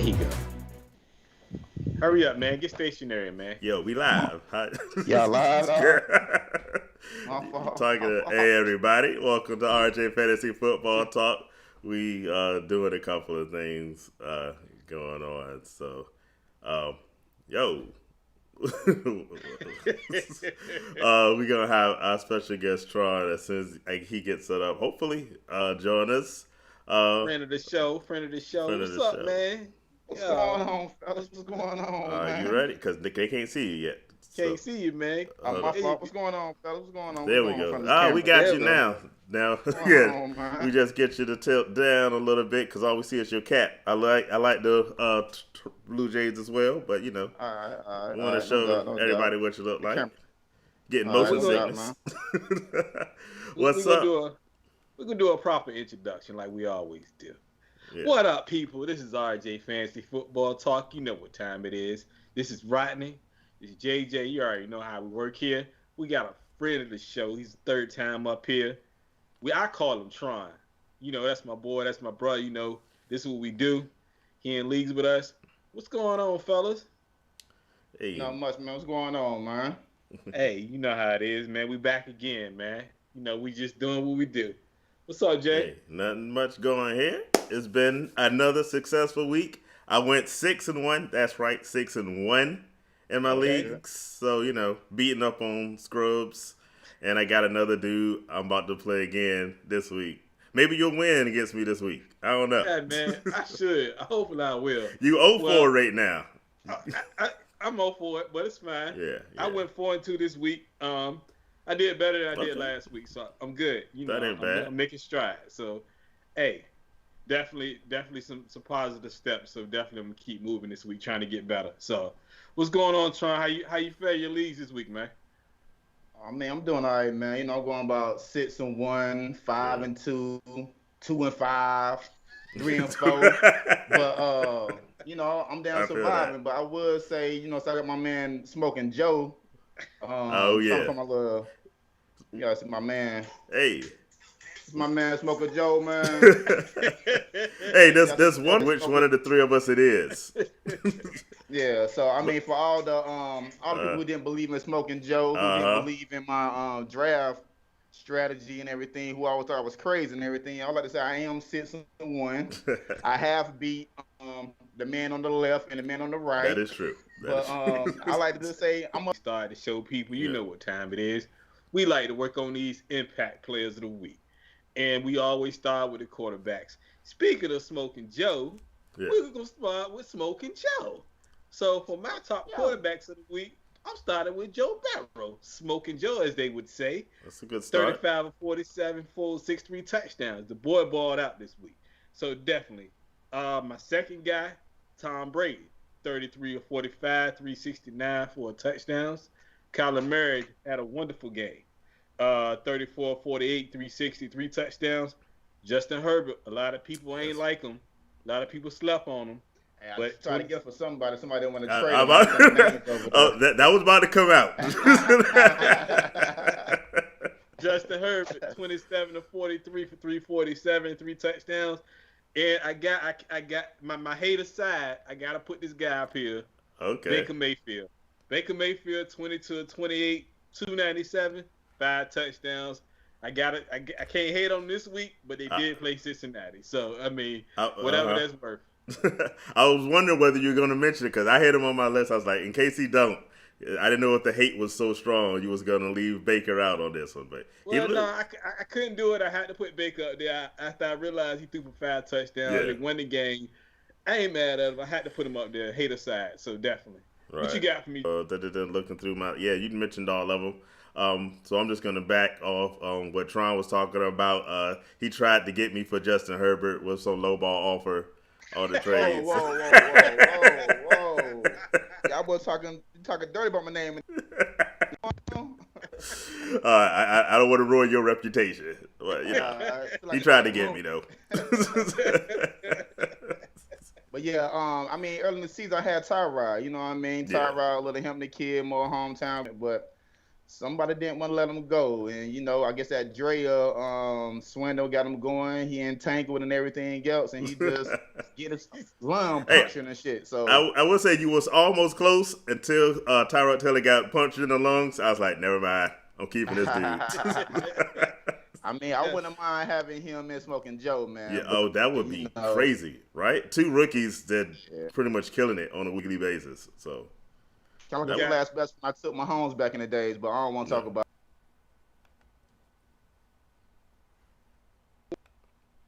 he go. Hurry up, man. Get stationary, man. Yo, we live. Hi. Y'all live? You talking to, hey everybody, welcome to RJ Fantasy Football Talk. We doing a couple of things going on. So, yo, we gonna have our special guest Tron as soon as he gets set up. Hopefully, join us. Friend of the show. What's up, man? What's going on, fellas? What's going on, man? You ready? Because they can't see you yet. Can't see you, man. My fault. What's going on, fellas? What's going on? There we go. We got you now. Now, yeah, we just get you to tilt down a little bit because all we see is your cat. I like the Blue Jays as well, but you know, all right, want to show everybody what you look like. Getting motion sickness. What's up? We're gonna do a proper introduction like we always do. Yeah. What up, people? This is RJ Fantasy Football Talk. You know what time it is. This is Rodney. This is JJ. You already know how we work here. We got a friend of the show. He's the third time up here. I call him Tron. You know, that's my boy. That's my brother. You know, this is what we do. He in leagues with us. What's going on, fellas? Hey. Not much, man. What's going on, man? Hey, you know how it is, man. We back again, man. You know, we just doing what we do. What's up, Jay? Hey, nothing much going here. It's been another successful week. I went 6-1. That's right, 6-1 in my league. So, you know, beating up on scrubs. And I got another dude I'm about to play again this week. Maybe you'll win against me this week. I don't know. Yeah, man. I should. Hopefully I will. You 0-4 right now. I'm 0 for it, but it's fine. Yeah. I went 4-2 this week. I did better than I did last week, so I'm good. You know, that ain't bad. I'm making strides. So, hey, definitely some positive steps. So definitely I'm gonna keep moving this week, trying to get better. So, what's going on, Tron? How you fare your leagues this week, man? Oh man, I'm doing all right, man. You know, I'm going about 6-1, 5-2, 2-5, 3-4. But you know, I'm down surviving. But I would say, you know, so I got my man Smoking Joe. Oh yeah. From my little, it's my man. Hey. It's my man Smoker Joe, man. Hey, there's one. Which one of the three of us it is? Yeah. So I mean, for all the people who didn't believe in Smoking Joe, who didn't believe in my draft strategy and everything, who always thought I was crazy and everything, I like to say I am 6-1. I have beat the man on the left and the man on the right. That is true. I like to just say I'm a start to show people, you know what time it is. We like to work on these impact players of the week. And we always start with the quarterbacks. Speaking of Smoking Joe, we're going to start with Smoking Joe. So for my top quarterbacks of the week, I'm starting with Joe Burrow. Smoking Joe, as they would say. That's a good start. 35 of 47, 463 touchdowns. The boy balled out this week. So definitely. My second guy, Tom Brady. 33 of 45, 369, 4 touchdowns. Kyler Murray had a wonderful game. 34 of 48, 360, 3 touchdowns. Justin Herbert, a lot of people ain't like him. A lot of people slept on him. Hey, but trying to get for somebody didn't want to trade him. That was about to come out. Justin Herbert, 27 of 43 for 347, 3 touchdowns. And I got my hater side. I gotta put this guy up here. Okay. Baker Mayfield. Baker Mayfield, 22 of 28, 297, 5 touchdowns. I can't hate on this week, but they did play Cincinnati. So I mean, whatever that's worth. I was wondering whether you were going to mention it because I had him on my list. I was like, in case he don't, I didn't know if the hate was so strong you was going to leave Baker out on this one. But I couldn't do it. I had to put Baker up there after I realized he threw for 5 touchdowns. They won the game. I ain't mad at him. I had to put him up there, hater side. So definitely. Right. What you got for me? Looking through you mentioned all of them. So I'm just going to back off on what Tron was talking about. He tried to get me for Justin Herbert with some lowball offer on the trades. Whoa. Y'all boys talking dirty about my name. I don't want to ruin your reputation. But, he tried to get me, though. But yeah, I mean, early in the season I had Tyrod. You know what I mean? Tyrod, little Hampton kid, more hometown. But somebody didn't want to let him go, and I guess that Drea swindle got him going. He entangled and everything else, and he just get his lung Hey, punctured and shit. So I would say you was almost close until Tyrod Taylor got punched in the lungs. I was like, never mind. I'm keeping this dude. I mean, I wouldn't mind having him and Smoking Joe, man. Yeah. But, Oh, that would be crazy, right? Two rookies that pretty much killing it on a weekly basis. So kind of like the last best when I took my homes back in the days, but I don't want to talk about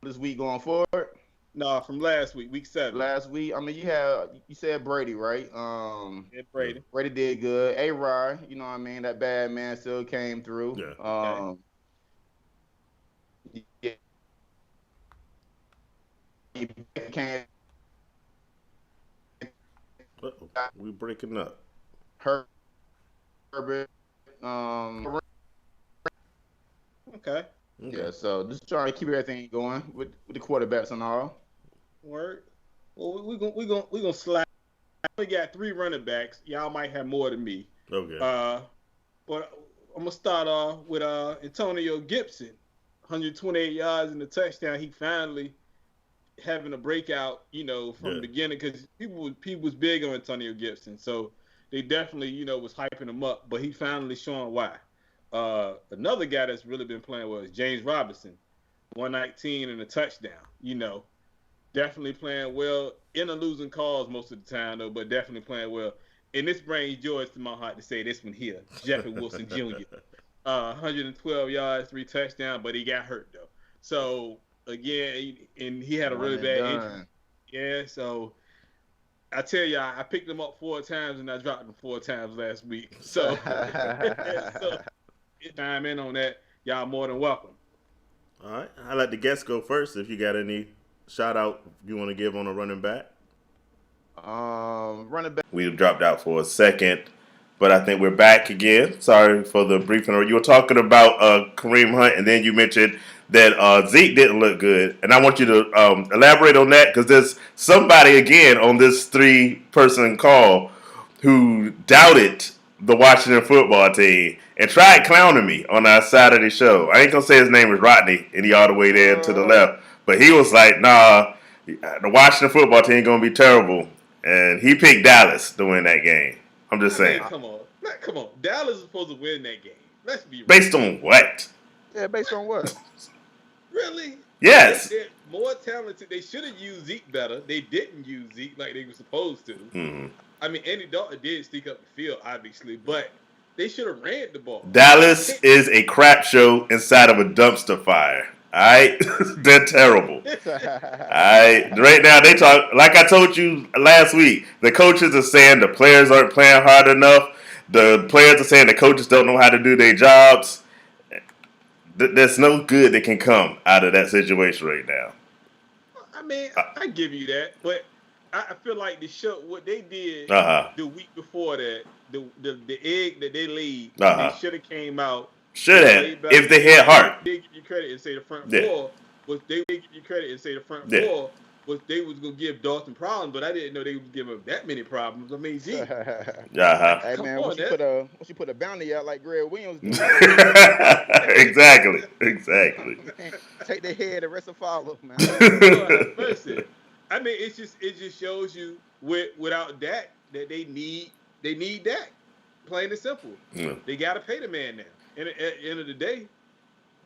this week going forward. No, from last week, week 7. Last week, I mean, you said Brady, right? Yeah, Brady. Brady did good. A-Rod, you know what I mean? That bad man still came through. Yeah. Yeah. He came. We breaking up. Herbert. Okay. Yeah, so just trying to keep everything going with the quarterbacks and all. Word. Well, we gonna slide. We got 3 running backs. Y'all might have more than me. Okay. But I'm gonna start off with Antonio Gibson, 128 yards in the touchdown. He finally having a breakout, from the beginning, because people was big on Antonio Gibson, so they definitely, was hyping him up. But he finally showing why. Another guy that's really been playing well is James Robinson, 119 and a touchdown. Definitely playing well in a losing cause most of the time, though, but definitely playing well. And this brings joy to my heart to say this one here, Jeffrey Wilson Jr. 112 yards, 3 touchdowns, but he got hurt, though. So, again, and he had a really bad injury. Yeah, so I tell you, I picked him up 4 times and I dropped him 4 times last week. So, chime in on that. Y'all more than welcome. All right. I'll let the guests go first if you got any shout out you want to give on a running back. Running back. We dropped out for a second, but I think we're back again. Sorry for the brief interruption. You were talking about Kareem Hunt, and then you mentioned that Zeke didn't look good. And I want you to elaborate on that, because there's somebody, again, on this 3-person call who doubted the Washington football team and tried clowning me on our Saturday show. I ain't going to say his name is Rodney, and he all the way there to the left. But he was like, nah, the Washington football team going to be terrible. And he picked Dallas to win that game. I'm just saying. Come on. Dallas is supposed to win that game. Let's be real. Based on what? Yeah, based on what? Really? Yes. They're more talented. They should have used Zeke better. They didn't use Zeke like they were supposed to. Mm-hmm. I mean, Andy Dalton did stick up the field, obviously, but they should have ran the ball. Dallas is a crap show inside of a dumpster fire. All right? They're terrible. All right? Right now, they talk, like I told you last week, the coaches are saying the players aren't playing hard enough. The players are saying the coaches don't know how to do their jobs. There's no good that can come out of that situation right now. I mean, I give you that, but I feel like the show, what they did the week before that, the egg that they laid, they should have came out. Should have, if they had heart. They give you credit and say the front four was they give you credit and say the front four was they was gonna give Dalton problems, but I didn't know they would give him that many problems. I mean, gee. Hey man, once you put a bounty out like Greg Williams did. Exactly. Take their head, the rest will follow, man. I mean, it just shows you without Dak that they need Dak. Plain and simple. Yeah. They gotta pay the man now. And at the end of the day,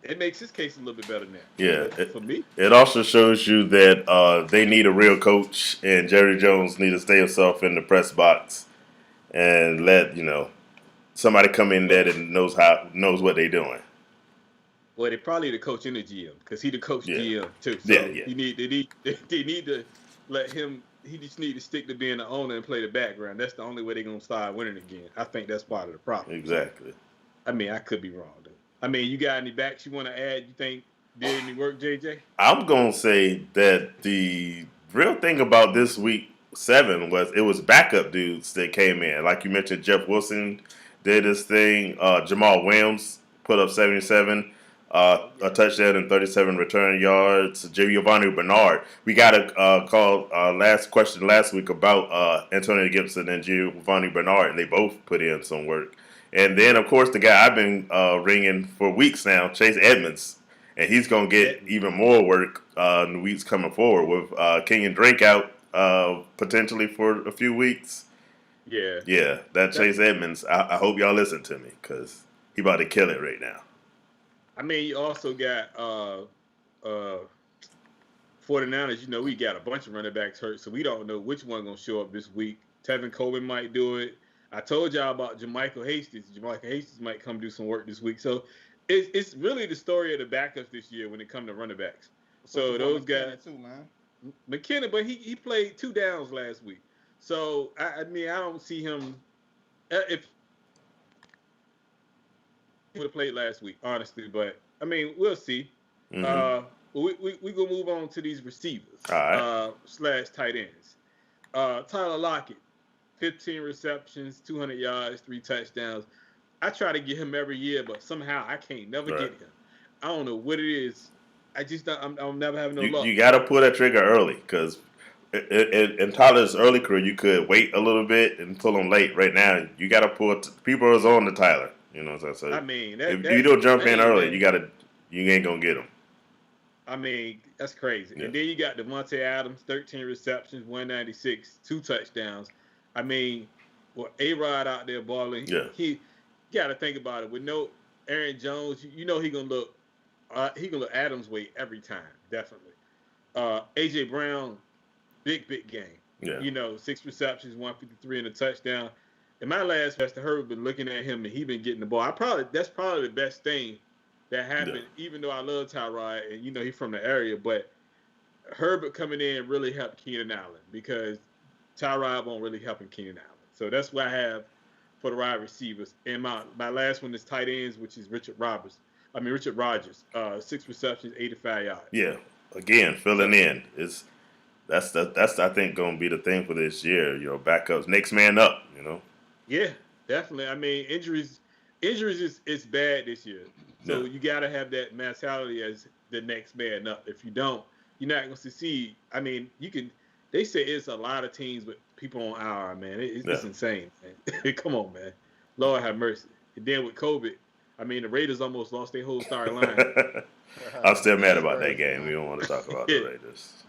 it makes his case a little bit better now. Yeah, for me. It also shows you that they need a real coach, and Jerry Jones need to stay himself in the press box and let somebody come in there that knows what they're doing. Well, they probably the coach in the GM, because he the coach GM too. So they need to let him. He just need to stick to being the owner and play the background. That's the only way they're gonna start winning again. I think that's part of the problem. Exactly. I mean, I could be wrong though. I mean, you got any backs you want to add? You think did any work, JJ? I'm gonna say that the real thing about this week 7 was it was backup dudes that came in. Like you mentioned, Jeff Wilson did his thing. Jamal Williams put up 77. A touchdown and 37 return yards. Giovanni Bernard. We got a call last question last week about Antonio Gibson and Giovanni Bernard, and they both put in some work. And then, of course, the guy I've been ringing for weeks now, Chase Edmonds. And he's going to get even more work in the weeks coming forward with Kenyon Drake out potentially for a few weeks. Yeah. Yeah, that Chase Edmonds, I hope y'all listen to me because he about to kill it right now. I mean, you also got 49ers, we got a bunch of running backs hurt, so we don't know which one going to show up this week. Tevin Coleman might do it. I told y'all about Jermichael Hastings. Jermichael Hastings might come do some work this week. So it's really the story of the backups this year when it comes to running backs. So those guys too, man. McKenna, but he played 2 downs last week. So I mean I don't see him if he would have played last week, honestly. But I mean we'll see. Mm-hmm. We gonna move on to these receivers. All right. / tight ends. Tyler Lockett, 15 receptions, 200 yards, 3 touchdowns. I try to get him every year, but somehow I can't never get him. I don't know what it is. I just I'm never having no luck. You got to pull that trigger early because in Tyler's early career, you could wait a little bit and pull him late. Right now, you got to pull. People is on to Tyler. You know what I'm saying? I mean, if you don't jump in early, you ain't gonna get him. I mean, that's crazy. Yeah. And then you got Devontae Adams, 13 receptions, 196, 2 touchdowns. I mean, A-Rod out there balling. He got to think about it. With no Aaron Jones, he gonna look Adams way every time, definitely. AJ Brown, big game. Yeah. 6 receptions, 153 and a touchdown. In my last Mr. Herbert been looking at him and he been getting the ball. That's probably the best thing that happened. Yeah. Even though I love Tyrod and he's from the area, but Herbert coming in really helped Keenan Allen because Tyrod won't really help Keenan Allen. So that's what I have for the wide receivers. And my last one is tight ends, which is Richard Rogers. 6 receptions, 85 yards. Yeah, again, filling in is that's I think going to be the thing for this year. Backups, next man up. Yeah, definitely. I mean, injuries is bad this year. So you got to have that mentality as the next man up. If you don't, you're not going to succeed. I mean, they say it's a lot of teams with people on IR, man. It's insane, man. Come on, man. Lord have mercy. And then with COVID, I mean, the Raiders almost lost their whole starting line. I'm still mad about that game. We don't want to talk about the Raiders.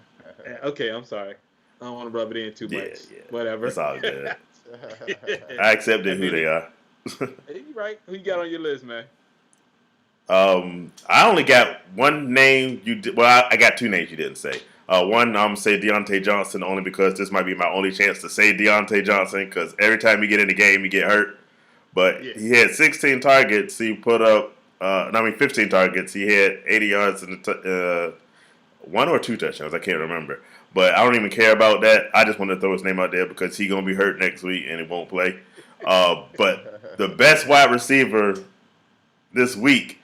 Okay, I'm sorry. I don't want to rub it in too much. Yeah. Whatever. It's all good. I accepted who they are. You right. Who you got on your list, man? I only got one name. I got 2 names you didn't say. One, I'm going to say Deontay Johnson only because this might be my only chance to say Deontay Johnson because every time you get in the game, you get hurt. But he had 16 targets. He put up, 15 targets. He had 80 yards and 1 or 2 touchdowns. I can't remember. But I don't even care about that. I just want to throw his name out there because he's going to be hurt next week and he won't play. But the best wide receiver this week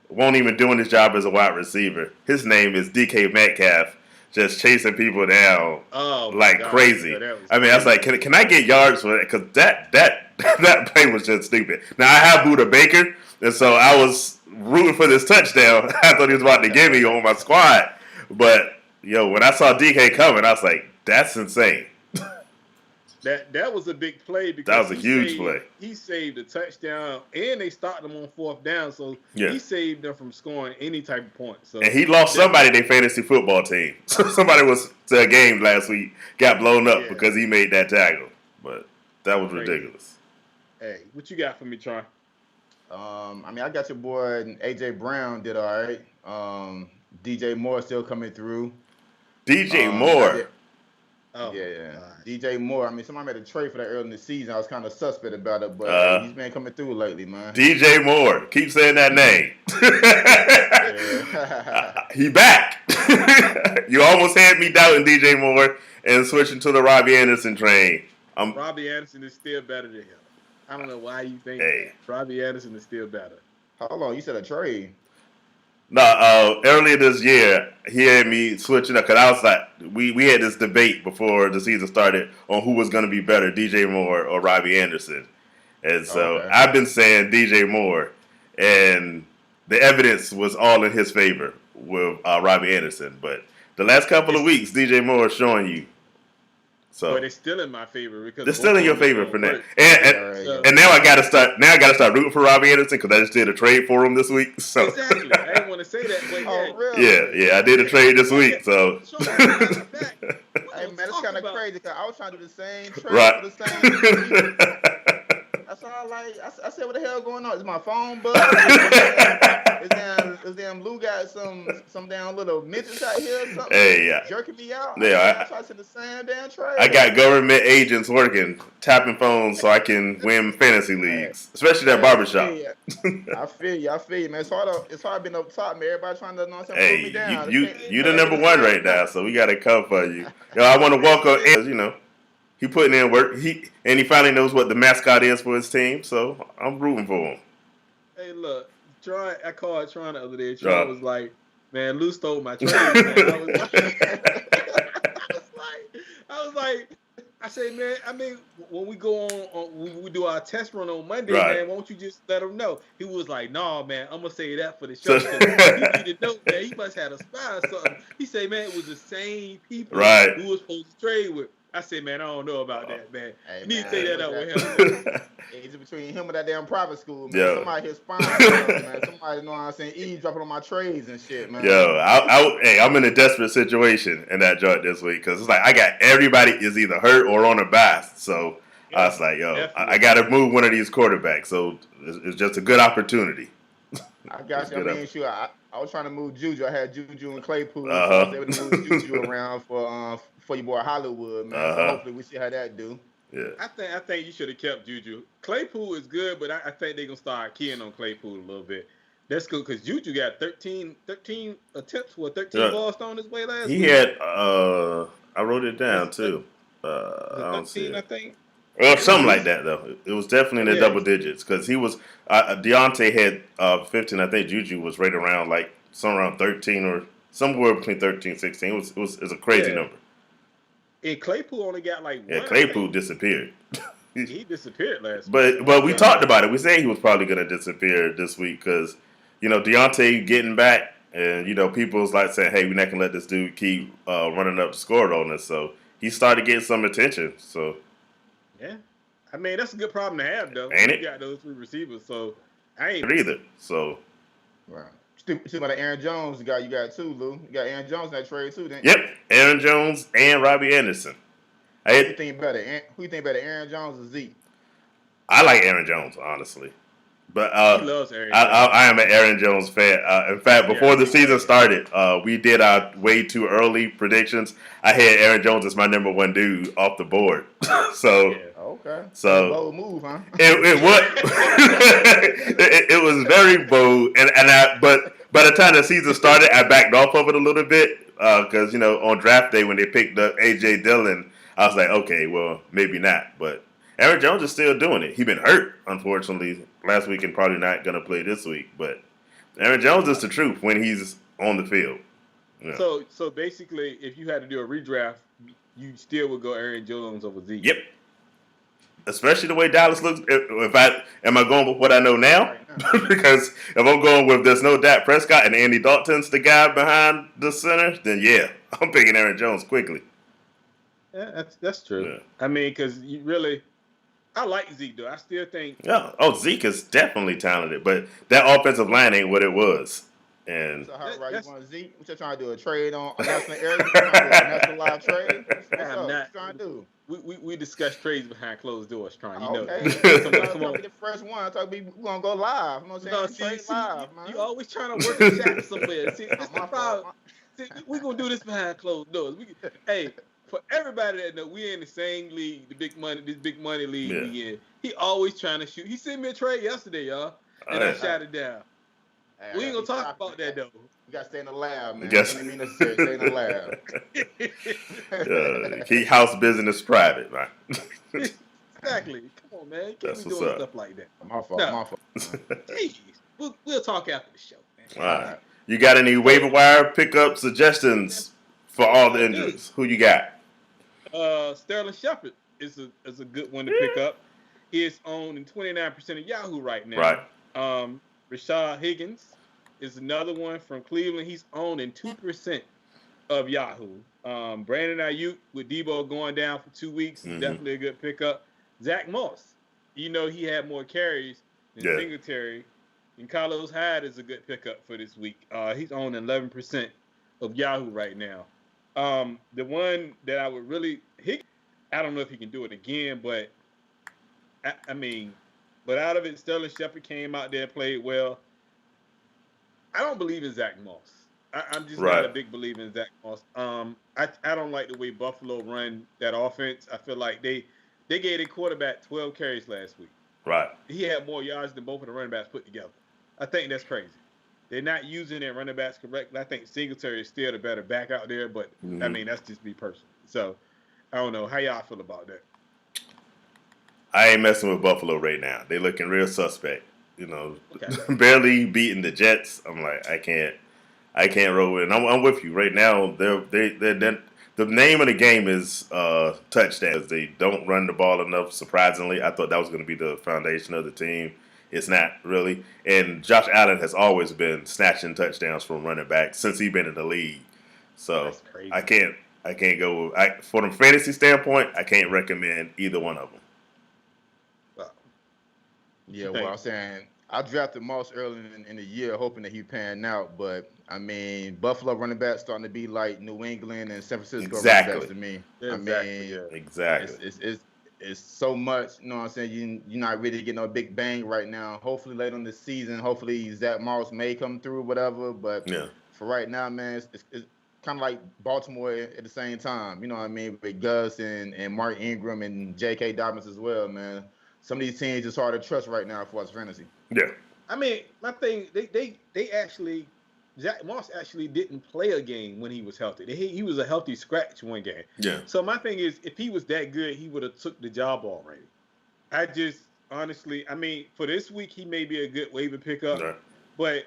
won't even doing his job as a wide receiver. His name is DK Metcalf, just chasing people down like crazy. I was like, can I get yards for that? Because that play was just stupid. Now, I have Buda Baker, and so I was rooting for this touchdown. I thought he was about to give me on my squad. But, when I saw DK coming, I was like, that's insane. That was a big play because that was a huge play. He saved a touchdown, and they stopped him on 4th down, so he saved them from scoring any type of point. So and he lost somebody their fantasy football team. So somebody was to a game last week, got blown up because he made that tackle. But that was ridiculous. Hey, what you got for me, Tron? I got your boy AJ Brown did all right. DJ Moore still coming through. DJ Moore. DJ Moore. Somebody made a trade for that early in the season. I was kind of suspect about it, but he's been coming through lately, man. DJ Moore. Keep saying that name. He back. You almost had me doubting DJ Moore and switching to the Robbie Anderson train. Robbie Anderson is still better than him. I don't know why you think Robbie Anderson is still better. Hold on, you said a trade. No, earlier this year, he had me switching up because I was like, we had this debate before the season started on who was going to be better, DJ Moore or Robbie Anderson. And so I've been saying DJ Moore, and the evidence was all in his favor with Robbie Anderson. But the last couple of weeks, DJ Moore is showing you. So, but it's still in my favor because they're still in your favor for now. So, And now I gotta start. Now I gotta start rooting for Robbie Anderson because I just did a trade for him this week. So exactly, I didn't want to say that, but really? yeah, I did a trade this week. So hey man, it's kind of crazy because I was trying to do the same trade right. for the same people. That's all I said, what the hell going on? Is my phone bugged? Is damn Lou got some damn little midgets out here or something? Hey, yeah. Jerking me out? Yeah, I tried to the same damn trade. I got government agents working, tapping phones so I can win fantasy leagues, especially that barbershop. I feel you, man. It's hard being up top, man. Everybody trying to put me down. You the number one right now, so we got to come for you. I want to welcome, he putting in work. He finally knows what the mascot is for his team, so I'm rooting for him. Hey, look, Tron. I called Tron the other day. Tron was like, "Man, Lou stole my trade." Man. I was like, I say, man. I mean, when we go on we do our test run on Monday, man. Why don't you just let him know? He was like, "Nah, man. I'm gonna say that for the show." He need to know, man. He must have a spy or something. He said, man, it was the same people who was supposed to trade with. I said, man, I don't know about that, man. You need to take that up with him. It's between him and that damn private school, man. Yo. Somebody here spying on him, man. Somebody, know what I'm saying, eavesdropping on my trades and shit, man. Yo, I'm in a desperate situation in that joint this week because it's like I got everybody is either hurt or on a bye. So I was like, yo, I got to move one of these quarterbacks. So it's just a good opportunity. I got you. I mean, sure. I was trying to move Juju. I had Juju and Claypool. So I was able to move Juju around for your boy Hollywood, man. So hopefully we see how that do. Yeah. I think you should have kept Juju. Claypool is good, but I think they're gonna start keying on Claypool a little bit. That's good because Juju got 13 attempts with 13 balls thrown his way last week. He had I wrote it down too. I don't see it. I think. Or something like that, though. It was definitely in the double digits because he was Deontay had 15. I think Juju was right around like somewhere around 13 or somewhere between 13 and 16. It was a crazy number. And Claypool only got like one. Yeah, Claypool disappeared. He disappeared last week. But we talked about it. We said he was probably going to disappear this week because, Deontay getting back and, people was like saying, hey, we're not going to let this dude keep running up the score on us. So he started getting some attention. So. Yeah. I mean, that's a good problem to have, though. Ain't it? You got those three receivers, so I ain't either. So. Right. Still about the Aaron Jones guy you got too, Lou. You got Aaron Jones in that trade too, then. Yep, Aaron Jones and Robbie Anderson. Who you think better, Aaron Jones or Zeke? I like Aaron Jones, honestly. But he loves Aaron Jones. I am an Aaron Jones fan. In fact, before the season started, we did our way too early predictions. I had Aaron Jones as my number one dude off the board. So. Yeah. Okay. So bold move, huh? It it was very bold, but by the time the season started, I backed off of it a little bit because on draft day when they picked up AJ Dillon, I was like, okay, well maybe not. But Aaron Jones is still doing it. He's been hurt, unfortunately, last week and probably not going to play this week. But Aaron Jones is the truth when he's on the field. Yeah. So basically, if you had to do a redraft, you still would go Aaron Jones over Zeke. Yep. Especially the way Dallas looks. Am I going with what I know now? Because if I'm going with there's no Dak Prescott and Andy Dalton's the guy behind the center, then yeah, I'm picking Aaron Jones quickly. Yeah, that's true. Yeah. I mean, because I like Zeke though. I still think. Yeah. Oh, Zeke is definitely talented, but that offensive line ain't what it was. And so how right, you want Zeke? What you trying to do? A trade on national area? National live trade? What you trying to do? We discuss trades behind closed doors, trying. You know. Come on. Be the first one. I thought we gonna go live. You know what I'm saying? Live, man. You always trying to work a shot somewhere. See, this the problem. We gonna do this behind closed doors. Hey, for everybody that know, we in the same league, this big money league we in. He always trying to shoot. He sent me a trade yesterday, y'all, and I shot it down. Hey, we ain't gonna talk about that though. You gotta stay in the lab, man. Stay in the lab. Keep house business private, man. Exactly. Come on, man. Can't be doing stuff like that. My fault. Jeez. We'll talk after the show, man. All right. You got any waiver wire pickup suggestions for all the injuries? Who you got? Sterling Shepard is a good one to pick up. He is owned in 29% of Yahoo right now. Right. Rashad Higgins is another one from Cleveland. He's owned in 2% of Yahoo. Brandon Ayuk with Debo going down for 2 weeks is definitely a good pickup. Zach Moss, he had more carries than Singletary. And Carlos Hyde is a good pickup for this week. He's on 11% of Yahoo right now. The one that I would really I don't know if he can do it again, but but out of it, Sterling Shepard came out there, played well. I don't believe in Zach Moss. I'm just not a big believer in Zach Moss. I don't like the way Buffalo run that offense. I feel like they gave their quarterback 12 carries last week. Right. He had more yards than both of the running backs put together. I think that's crazy. They're not using their running backs correctly. I think Singletary is still the better back out there, but that's just me personally. So I don't know. How y'all feel about that? I ain't messing with Buffalo right now. They looking real suspect. Barely beating the Jets. I'm like, I can't roll with it. And I'm with you right now. They're the name of the game is touchdowns. They don't run the ball enough. Surprisingly, I thought that was going to be the foundation of the team. It's not really. And Josh Allen has always been snatching touchdowns from running back since he's been in the league. So I can't go for the fantasy standpoint. I can't recommend either one of them. Yeah, well, I'm saying I drafted Moss early in the year, hoping that he panned out. But Buffalo running backs starting to be like New England and San Francisco running backs to me. Exactly. It's so much. You know what I'm saying? You're not really getting a big bang right now. Hopefully later in the season, hopefully Zach Moss may come through, whatever. But for right now, man, it's kind of like Baltimore at the same time. You know what I mean? With Gus and Mark Ingram and J.K. Dobbins as well, man. Some of these teams is hard to trust right now for us fantasy. Yeah. My thing, they actually, Zach Moss actually didn't play a game when he was healthy. He was a healthy scratch one game. Yeah. So my thing is, if he was that good, he would have took the job already. I just, honestly, for this week, he may be a good waiver pickup. Right. But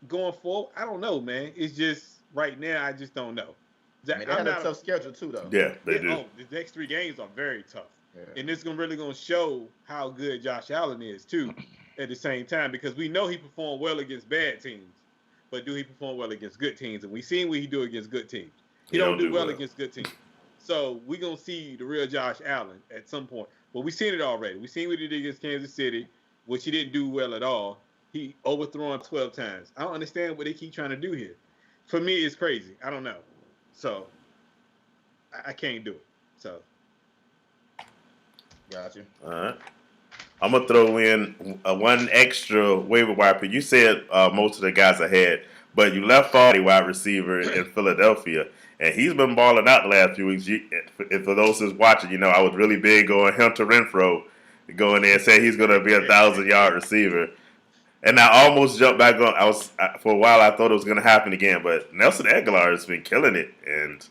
going forward, I don't know, man. It's just, right now, I just don't know. They had a tough schedule, too, though. Yeah, they do. The next 3 games are very tough. Yeah. And it's really going to show how good Josh Allen is, too, at the same time, because we know he performed well against bad teams, but do he perform well against good teams? And we've seen what he do against good teams. He don't do well against good teams. So we're going to see the real Josh Allen at some point. But we've seen it already. We've seen what he did against Kansas City, which he didn't do well at all. He overthrown 12 times. I don't understand what they keep trying to do here. For me, it's crazy. I don't know. So I can't do it. So. Gotcha. All right. I'm going to throw in one extra waiver wire pick. You said most of the guys ahead, but you left off a wide receiver in Philadelphia, and he's been balling out the last few weeks. For those who's watching, I was really big on Hunter Renfrow going there and saying he's going to be a 1,000-yard receiver. And I almost jumped back on. For a while, I thought it was going to happen again, but Nelson Aguilar has been killing it, and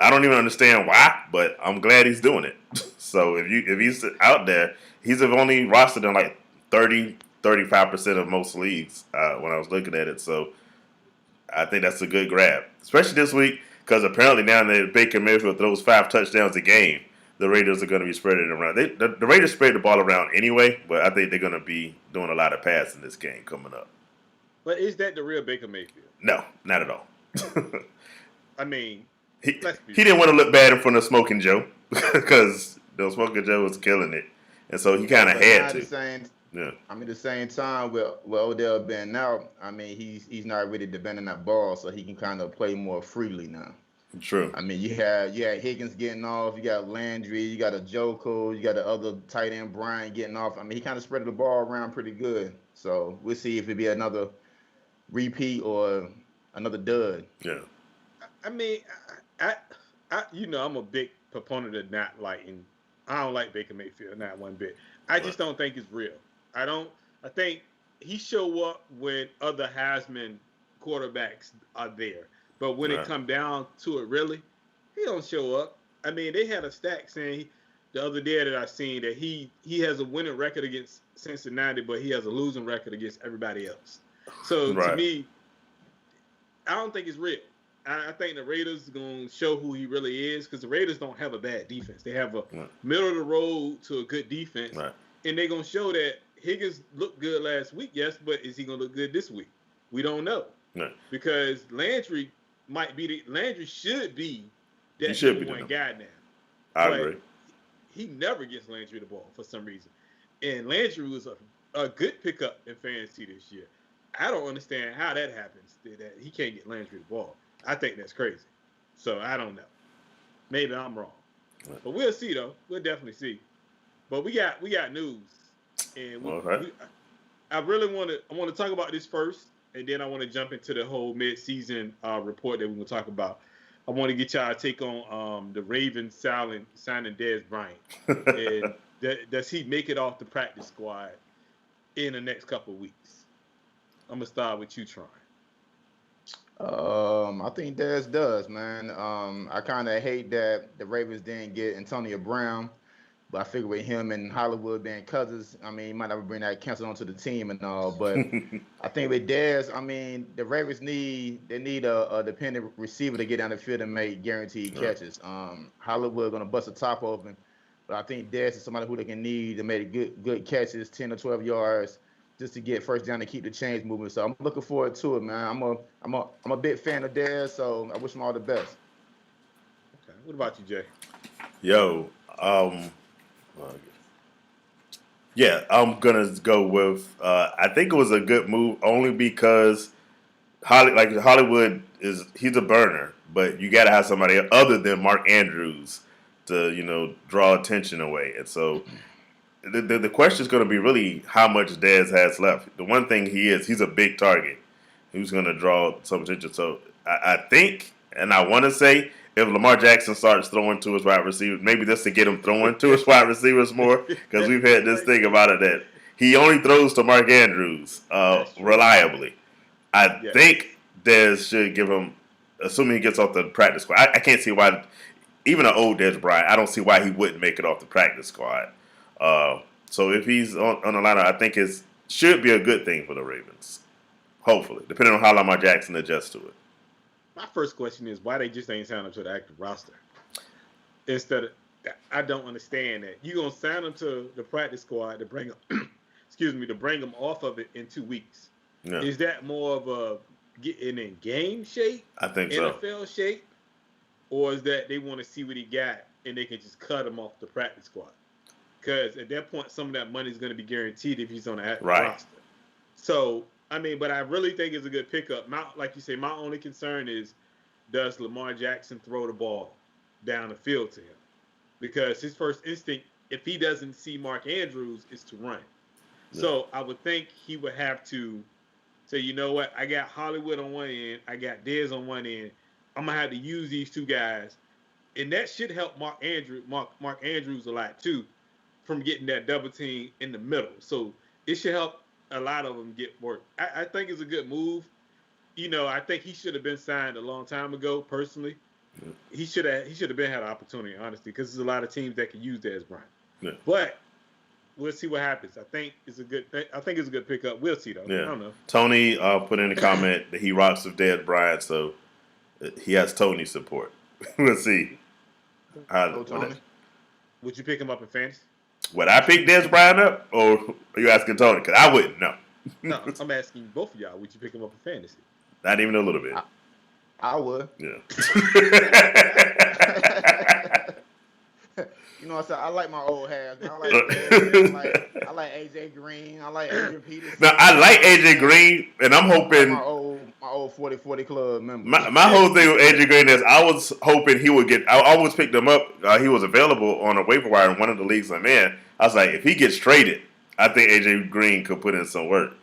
I don't even understand why, but I'm glad he's doing it. So if he's out there, he's only rostered in like 35% of most leagues when I was looking at it. So I think that's a good grab, especially this week, because apparently now that Baker Mayfield throws 5 touchdowns a game, the Raiders are going to be spreading it around. The Raiders spread the ball around anyway, but I think they're going to be doing a lot of passing this game coming up. But is that the real Baker Mayfield? No, not at all. He didn't want to look bad in front of Smoking Joe because Smoking Joe was killing it, and so he kind of had to. The same time with Odell being out, he's not really defending that ball, so he can kind of play more freely now. True. You had Higgins getting off, you got Landry, you got a Joko, you got the other tight end Brian getting off. He kind of spread the ball around pretty good. So we'll see if it be another repeat or another dud. Yeah. I'm a big proponent of not liking. I don't like Baker Mayfield, not one bit. I just don't think it's real. I think he show up when other Heisman quarterbacks are there. But when it come down to it, really, he don't show up. They had a stat saying the other day that I seen that he has a winning record against Cincinnati, but he has a losing record against everybody else. So to me, I don't think it's real. I think the Raiders are going to show who he really is, because the Raiders don't have a bad defense. They have a middle of the road to a good defense. Right. And they're going to show that Higgins looked good last week, yes, but is he going to look good this week? We don't know. Right. Because Landry might be Landry should be that should number one guy now. I but agree. He never gets Landry the ball for some reason. And Landry was a good pickup in fantasy this year. I don't understand how that happens, that he can't get Landry the ball. I think that's crazy. So I don't know. Maybe I'm wrong. But we'll see, though. We'll definitely see. But we got news. And I really want to talk about this first, and then I want to jump into the whole mid-season report that we're going to talk about. I want to get y'all take on the Ravens signing Dez Bryant. And does he make it off the practice squad in the next couple of weeks? I'm gonna start with you, Tron. I think Dez does, man. I kind of hate that the Ravens didn't get Antonio Brown, but I figure with him and Hollywood being cousins, I mean, he might never bring that cancer onto the team and all. But I think with Dez, I mean, the Ravens need a dependent receiver to get down the field and make guaranteed catches. Hollywood gonna bust the top open, but I think Dez is somebody who they can need to make good catches, 10 or 12 yards, just to get first down to keep the chains moving. So I'm looking forward to it, man. I'm a big fan of Dez, so I wish him all the best. Okay. What about you, Jay? Yo, yeah, I'm gonna go with. I think it was a good move only because Hollywood he's a burner, but you got to have somebody other than Mark Andrews to draw attention away, and so. The question is going to be really how much Dez has left. The one thing he's a big target. He's going to draw some attention. So I think, and I want to say, if Lamar Jackson starts throwing to his wide receivers, maybe just to get him throwing to his wide receivers more, because we've had this thing about it that he only throws to Mark Andrews reliably. I think Dez should give him, assuming he gets off the practice squad. I can't see why, even an old Dez Bryant, I don't see why he wouldn't make it off the practice squad. So if he's on the lineup, I think it should be a good thing for the Ravens. Hopefully, depending on how Lamar Jackson adjusts to it. My first question is why they just ain't signed up to the active roster. Instead of, I don't understand that. You're going to sign them to the practice squad to bring them, to bring them off of it in 2 weeks. Yeah. Is that more of a getting in game shape? I think NFL shape? Or is that they want to see what he got and they can just cut him off the practice squad? Because at that point, some of that money is going to be guaranteed if he's on the active roster. So, I mean, but I really think it's a good pickup. Like you say, my only concern is, does Lamar Jackson throw the ball down the field to him? Because his first instinct, if he doesn't see Mark Andrews, is to run. Yeah. So I would think he would have to say, you know what, I got Hollywood on one end, I got Dez on one end. I'm going to have to use these two guys. And that should help Mark Andrews a lot, too, from getting that double team in the middle. So it should help a lot of them get work. I think it's a good move. I think he should have been signed a long time ago, personally. Yeah. He should have been had an opportunity, honestly, because there's a lot of teams that can use Dez Bryant. Yeah. But we'll see what happens. I think it's a good pickup. We'll see, though. Yeah. I don't know. Tony put in a comment that he rocks with Dez Bryant, so he has Tony's support. We'll see. Tony. Would you pick him up in fantasy? Would I pick Dez Bryant up, or are you asking Tony? Because I wouldn't know. No, I'm asking both of y'all. Would you pick him up in fantasy? Not even a little bit. I would. Yeah. I said I like my old halves. I like AJ Green. I like Adrian Peterson. Now I like AJ Green, and I'm hoping my old 40-40 club member. My whole thing with AJ Green is I was hoping he would get. I always picked him up. He was available on a waiver wire in one of the leagues I'm in. I was like, if he gets traded, I think AJ Green could put in some work.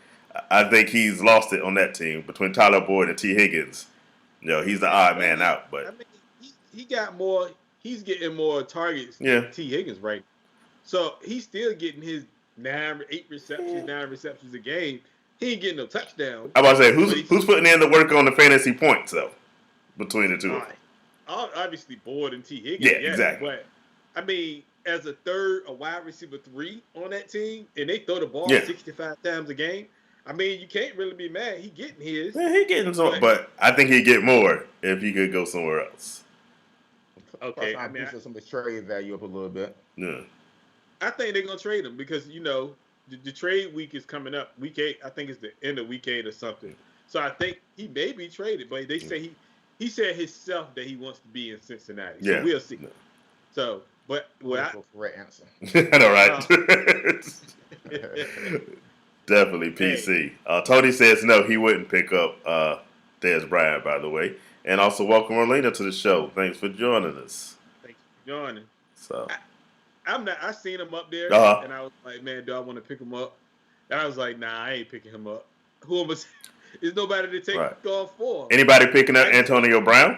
I think he's lost it on that team between Tyler Boyd and T. Higgins. He's the odd man out, but I mean, he got more. He's getting more targets than T. Higgins, right? So he's still getting his 9 receptions a game. He ain't getting no touchdowns. I was about to say, who's putting in the work on the fantasy points, though, between the two of them? Obviously, Boyd and T. Higgins. Yeah, exactly. But, I mean, as a wide receiver 3 on that team, and they throw the ball 65 times a game, I mean, you can't really be mad. He getting his. Yeah, he getting some, but I think he'd get more if he could go somewhere else. Okay, I mean, some trade value up a little bit. Yeah, I think they're gonna trade him because the trade week is coming up. Week 8, I think it's the end of week 8 or something. So I think he may be traded, but they say he said himself that he wants to be in Cincinnati. Yeah. So we'll see. So, but correct answer. I know, right? Definitely PC. Tony says no, he wouldn't pick up Dez Bryant, by the way. And also welcome Orlando to the show. Thanks for joining us. Thanks for joining. So I seen him up there, and I was like, man, do I want to pick him up? And I was like, nah, I ain't picking him up. Who am I? There's nobody to take off for. Anybody picking up Antonio Brown?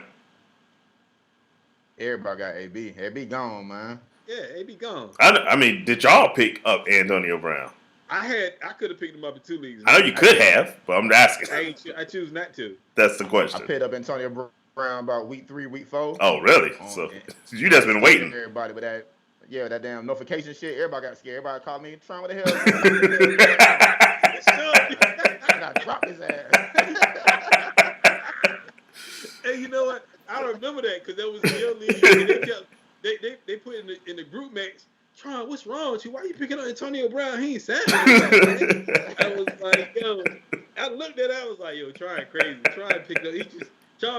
Everybody got AB. AB gone, man. Yeah, AB gone. I mean, did y'all pick up Antonio Brown? I could have picked him up in 2 leagues. I know you could have, but I'm asking. I choose not to. That's the question. I picked up Antonio Brown about week 3, week 4. Oh, really? So you just been waiting. Everybody with that. Yeah, that damn notification shit. Everybody got scared. Everybody called me, Tron, what the hell? And I dropped his ass. Hey, you know what? I remember that because that was in your league. And they put in the group max, Tron, what's wrong with you? Why are you picking up Antonio Brown? He ain't signed. I was like, yo. I looked at it. I was like, yo, Tron crazy. Tron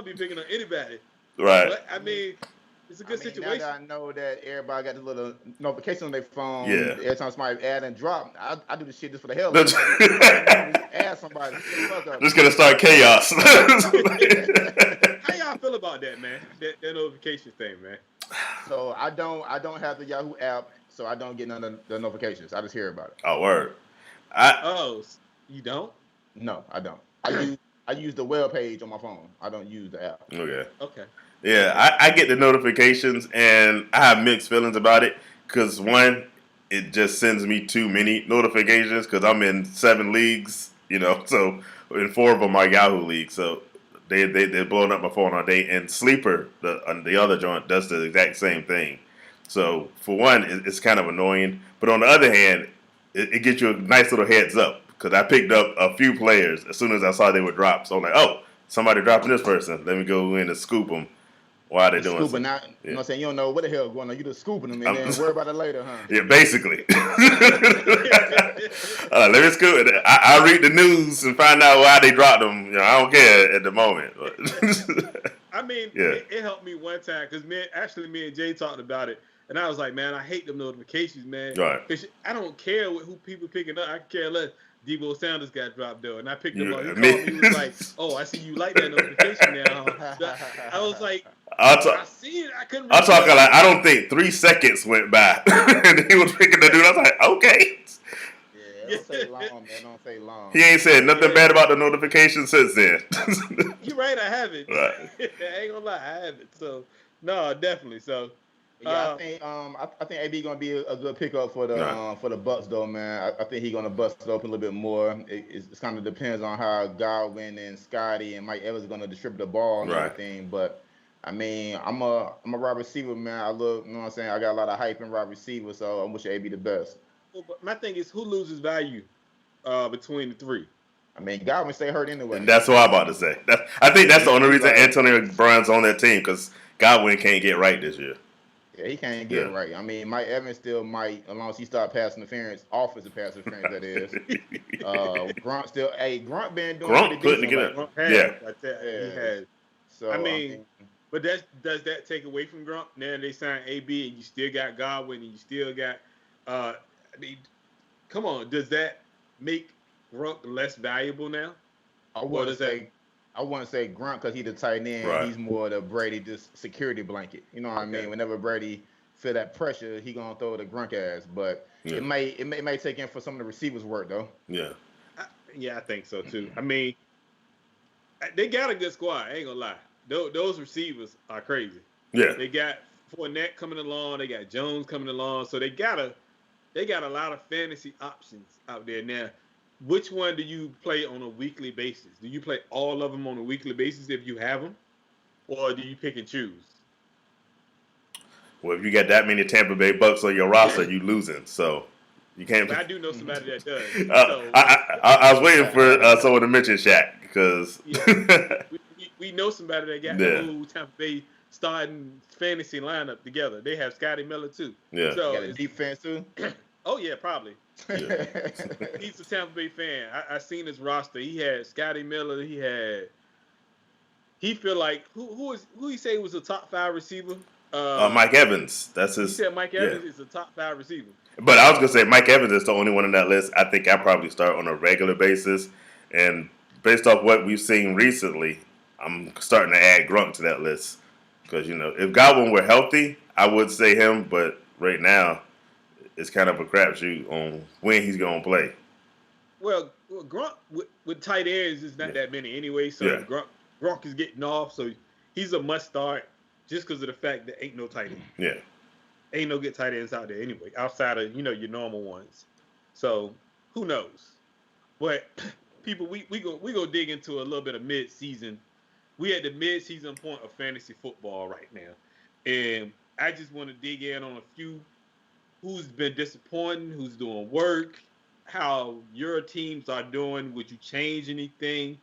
be picking up anybody. Right. But I mean, it's a good situation. Now that I know that everybody got the little notification on their phone. Yeah. Every time somebody add and drop, I do this shit just for the hell of it. Add somebody. Just gonna start chaos. How y'all feel about that, man? That notification thing, man. So I don't have the Yahoo app, so I don't get none of the notifications. I just hear about it. Oh, word. You don't? No, I don't. I use the web page on my phone. I don't use the app. Okay. Yeah, I get the notifications, and I have mixed feelings about it. Because, one, it just sends me too many notifications because I'm in 7 leagues, so in 4 of them are Yahoo leagues. So they're blowing up my phone all day. And Sleeper, the other joint, does the exact same thing. So, for one, it's kind of annoying. But on the other hand, it gets you a nice little heads up. Because I picked up a few players as soon as I saw they would drop. So I'm like, oh, somebody dropping this person. Let me go in and scoop them while they're doing something. You know what I'm saying? You don't know what the hell going on. You just scooping them and then worry about it later, huh? Yeah, basically. Let me scoop it. I read the news and find out why they dropped them. I don't care at the moment. I mean, it helped me one time because me and Jay talked about it. And I was like, man, I hate them notifications, man. Right. Because I don't care who people picking up. I care less. Debo Sanders got dropped though, and I picked him up. He called me. He was like, "Oh, I see you like that notification now." I was like, "I see it. I couldn't." I'm talking like I don't think 3 seconds went by, and he was picking the dude. I was like, "Okay." Yeah, don't say long, man. Don't say long. He ain't said nothing bad about the notification since then. You're right. I haven't. Right. I ain't gonna lie. I haven't. So no, definitely. So. Yeah, I think AB gonna be a good pickup for the Bucks though, man. I think he's gonna bust it open a little bit more. It kind of depends on how Godwin and Scotty and Mike Evans are gonna distribute the ball and everything. But I mean, I'm a wide receiver, man. You know what I'm saying? I got a lot of hype in wide receiver, so I wish AB the best. Well, but my thing is, who loses value between the 3? I mean, Godwin stay hurt anyway. And that's what I'm about to say. I think that's the only reason Antonio Brown's on that team because Godwin can't get right this year. Yeah, he can't get it right. I mean, Mike Evans still might, as long as he start pass interference, offensive pass interference, that is. Grunt still, Grunt been doing Grunt putting together. He has. So I mean, but does that take away from Grunt? Now they signed AB, and you still got Godwin, and you still got. I mean, come on, does that make Grunt less valuable now? I wouldn't say Grunt because he's the tight end. Right. He's more the Brady just security blanket. You know what I mean? Whenever Brady feel that pressure, he gonna throw the Grunt ass. But it may take in for some of the receivers' work though. Yeah. I think so too. I mean, they got a good squad. I ain't gonna lie. Those receivers are crazy. Yeah. They got Fournette coming along. They got Jones coming along. So they got a lot of fantasy options out there now. Which one do you play on a weekly basis? Do you play all of them on a weekly basis if you have them? Or do you pick and choose? Well, if you got that many Tampa Bay Bucks on your roster, you losing. So you can't. But I do know somebody that does. I was waiting for someone to mention Shaq because we know somebody that got the whole Tampa Bay starting fantasy lineup together. They have Scotty Miller too. Yeah. So you got a defense too. Oh yeah, probably. Yeah. He's a Tampa Bay fan. I seen his roster. He had Scotty Miller. He had he feel like who he say was a top 5 receiver? Mike Evans. That's He his. said Mike Yeah. Evans is a top 5 receiver. But I was gonna say Mike Evans is the only one on that list. I think I probably start on a regular basis, and based off what we've seen recently, I'm starting to add Grunt to that list because if Godwin were healthy, I would say him. But right now, it's kind of a crapshoot on when he's gonna play. Well Gronk with tight ends is not that many anyway. So Yeah. Gronk is getting off, so he's a must start just because of the fact that ain't no tight end. Yeah. Ain't no good tight ends out there anyway, outside of your normal ones. So who knows? But people, we go dig into a little bit of mid season. We at the mid season point of fantasy football right now, and I just want to dig in on a few who's been disappointing, who's doing work, how your teams are doing. Would you change anything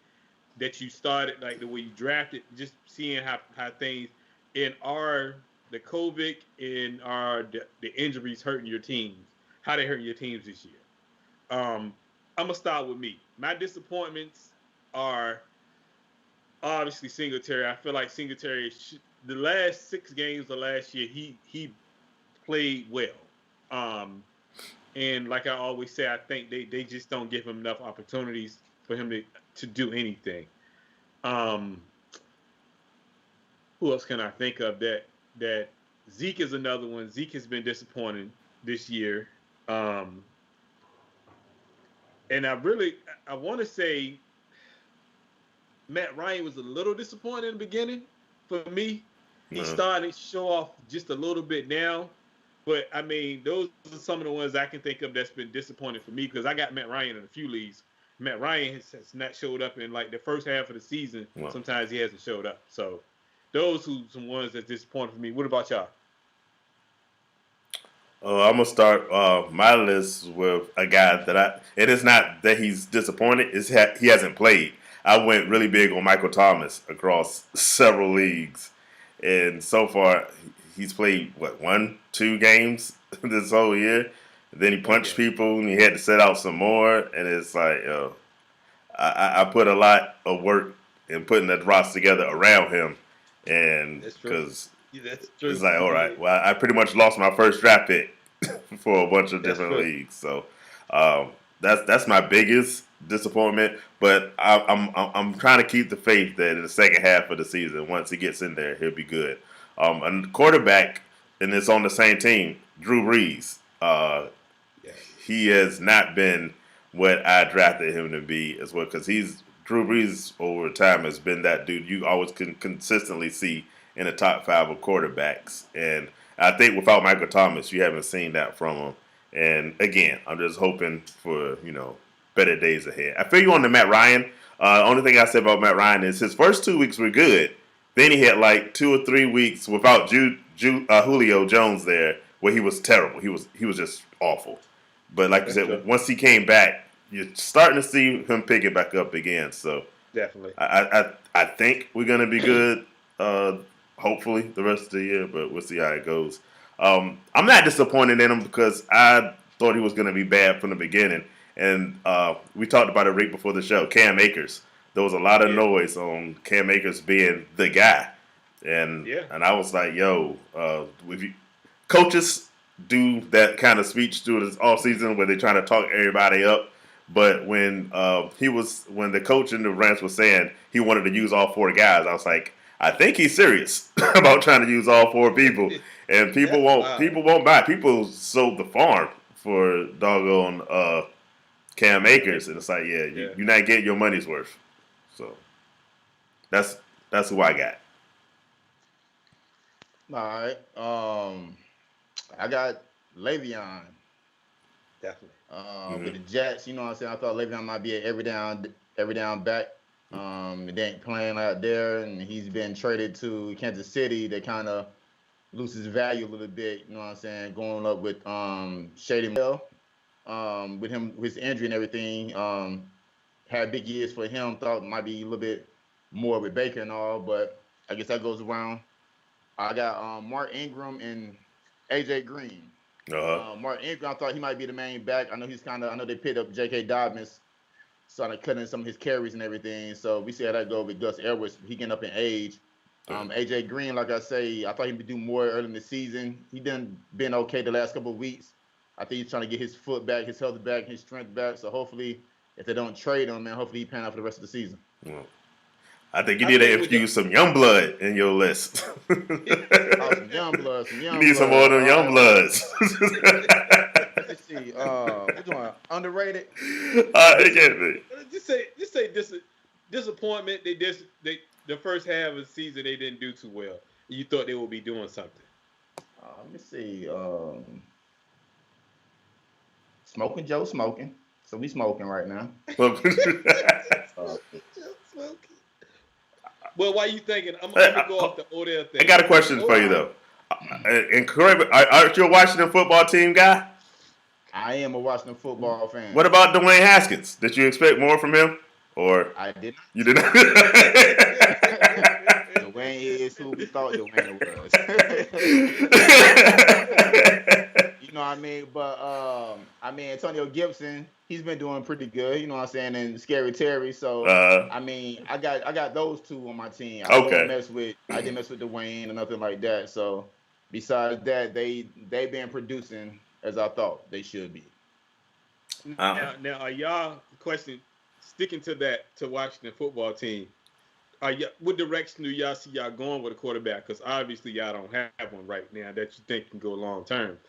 that you started, like the way you drafted? Just seeing how things in the COVID and are the injuries hurting your teams, how they hurting your teams this year. I'm gonna start with me. My disappointments are obviously Singletary. I feel like Singletary, the last 6 games of last year, he played well. And like I always say, I think they just don't give him enough opportunities for him to do anything. Who else can I think of that Zeke is another one. Zeke has been disappointing this year. And I want to say Matt Ryan was a little disappointed in the beginning for me. He's starting to show off just a little bit now. But, I mean, those are some of the ones I can think of that's been disappointing for me because I got Matt Ryan in a few leagues. Matt Ryan has not showed up in, like, the first half of the season. Wow. Sometimes he hasn't showed up. So, those are some ones that's disappointing for me. What about y'all? I'm going to start my list with a guy that it is not that he's disappointed, he hasn't played. I went really big on Michael Thomas across several leagues. And so far, he's played, 1-2 games this whole year. And then he punched people and he had to set out some more. And it's like, I put a lot of work in putting that roster together around him. And because it's like, all right, well, I pretty much lost my first draft pick for a bunch of different leagues. So that's my biggest disappointment. But I'm trying to keep the faith that in the second half of the season, once he gets in there, he'll be good. And quarterback, and it's on the same team, Drew Brees. He has not been what I drafted him to be as well, because Drew Brees over time has been that dude you always can consistently see in the top 5 of quarterbacks. And I think without Michael Thomas, you haven't seen that from him. And again, I'm just hoping for, better days ahead. I feel you on the Matt Ryan. Only thing I said about Matt Ryan is his first 2 weeks were good. Then he had like 2 or 3 weeks without Julio Jones there, where he was terrible. He was just awful. But like you said, once he came back, you're starting to see him pick it back up again. So definitely, I think we're gonna be good. Hopefully the rest of the year, but we'll see how it goes. I'm not disappointed in him because I thought he was gonna be bad from the beginning, and we talked about it right before the show. Cam Akers. There was a lot of noise on Cam Akers being the guy, and I was like, yo, coaches do that kind of speech through this all season where they're trying to talk everybody up. But when the coach in the Rams was saying he wanted to use all 4 guys, I was like, I think he's serious about trying to use all 4 people, and people won't buy. People sold the farm for doggone Cam Akers, and it's like, you're not getting your money's worth. So that's who I got. All right. I got Le'Veon. Definitely. With the Jets, you know what I'm saying? I thought Le'Veon might be an every down back. They ain't playing out there, and he's been traded to Kansas City. They kind of loses value a little bit, you know what I'm saying? Going up with Shady Mill, with him, his injury and everything. Had big years for him. Thought it might be a little bit more with Baker and all, but I guess that goes around. I got Mark Ingram and AJ Green. Mark Ingram, I thought he might be the main back. I know they picked up J.K. Dobbins started cutting some of his carries and everything. So we see how that go with Gus Edwards. He getting up in age. AJ Green, like I say, I thought he would do more early in the season. He done been okay the last couple of weeks. I think he's trying to get his foot back, his health back, his strength back. So hopefully, if they don't trade him, man, hopefully he pan out for the rest of the season. Well, I think you need to infuse some young blood in your list. Some young blood, You need some more of them young bloods. Let's see. We're doing underrated. Just say disappointment. They the first half of the season they didn't do too well. You thought they would be doing something. Let me see. Smoking Joe smoking. So we smoking right now. Well, why you thinking? I'm gonna go off the Odell thing. I got a question for you though. And correct, aren't you a Washington football team guy? I am a Washington football fan. What about Dwayne Haskins? Did you expect more from him? Or I did not. You did not? Dwayne is who we thought Dwayne was. You know what I mean? But I mean Antonio Gibson, he's been doing pretty good, you know what I'm saying, and Scary Terry. So I mean, I got those two on my team. I didn't mess with Dwayne or nothing like that. So besides that, they been producing as I thought they should be. Now are y'all sticking to Washington football team? What direction do y'all see y'all going with a quarterback? Because obviously y'all don't have one right now that you think can go long term.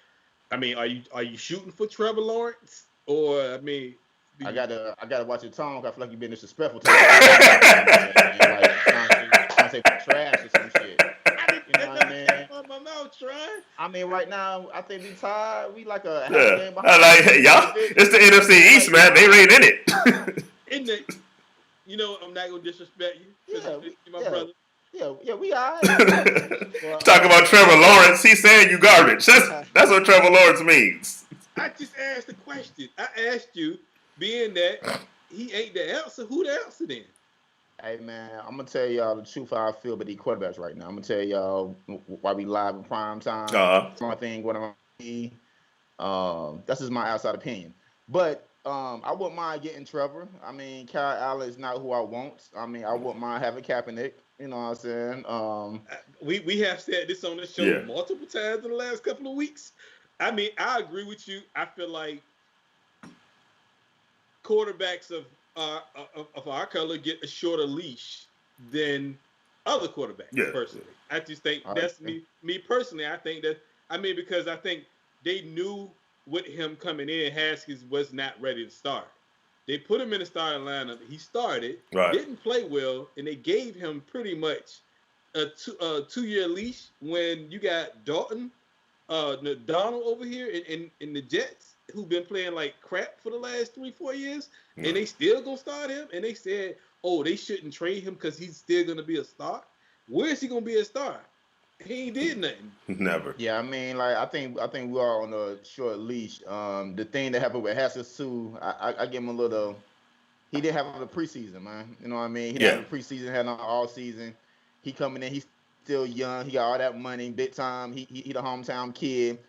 I mean, are you shooting for Trevor Lawrence, or I mean, I gotta watch your tone. I feel like you've been disrespectful to me. Like trying to say trash or some shit. You know what I mean? My mouth, Tron. I mean, right now I think we tied. We like a half game behind. Y'all, it's the NFC East, man. They right in it. Isn't it? You know, I'm not gonna disrespect you. You're my brother. Yeah, we are. Talk about Trevor Lawrence. He's saying you garbage. That's what Trevor Lawrence means. I just asked the question. I asked you, being that he ain't the answer, who the answer then? Hey, man, I'm going to tell y'all the truth how I feel about these quarterbacks right now. I'm going to tell y'all why we live in prime time. My thing going on. That's just my outside opinion. But I wouldn't mind getting Trevor. I mean, Kyle Allen is not who I want. I mean, I wouldn't mind having Kaepernick. You know what I'm saying? We have said this on the show multiple times in the last couple of weeks. I mean, I agree with you. I feel like quarterbacks of our color get a shorter leash than other quarterbacks. Personally, I just think that's me. Me personally, I think that. I mean, because I think they knew with him coming in, Haskins was not ready to start. They put him in the starting lineup. He started, didn't play well, and they gave him pretty much a 2-year leash when you got Donald over here in the Jets, who've been playing like crap for the last 3-4 years, and they still gonna start him. And they said, they shouldn't trade him because he's still gonna be a star. Where is he gonna be a star? He ain't did nothing. Never. Yeah, I mean, like I think we are on a short leash. The thing that happened with Haskins too, I give him a little. He didn't have a preseason, man. You know what I mean? He didn't have a preseason, had an all season. He coming in, he's still young. He got all that money, big time. He the hometown kid.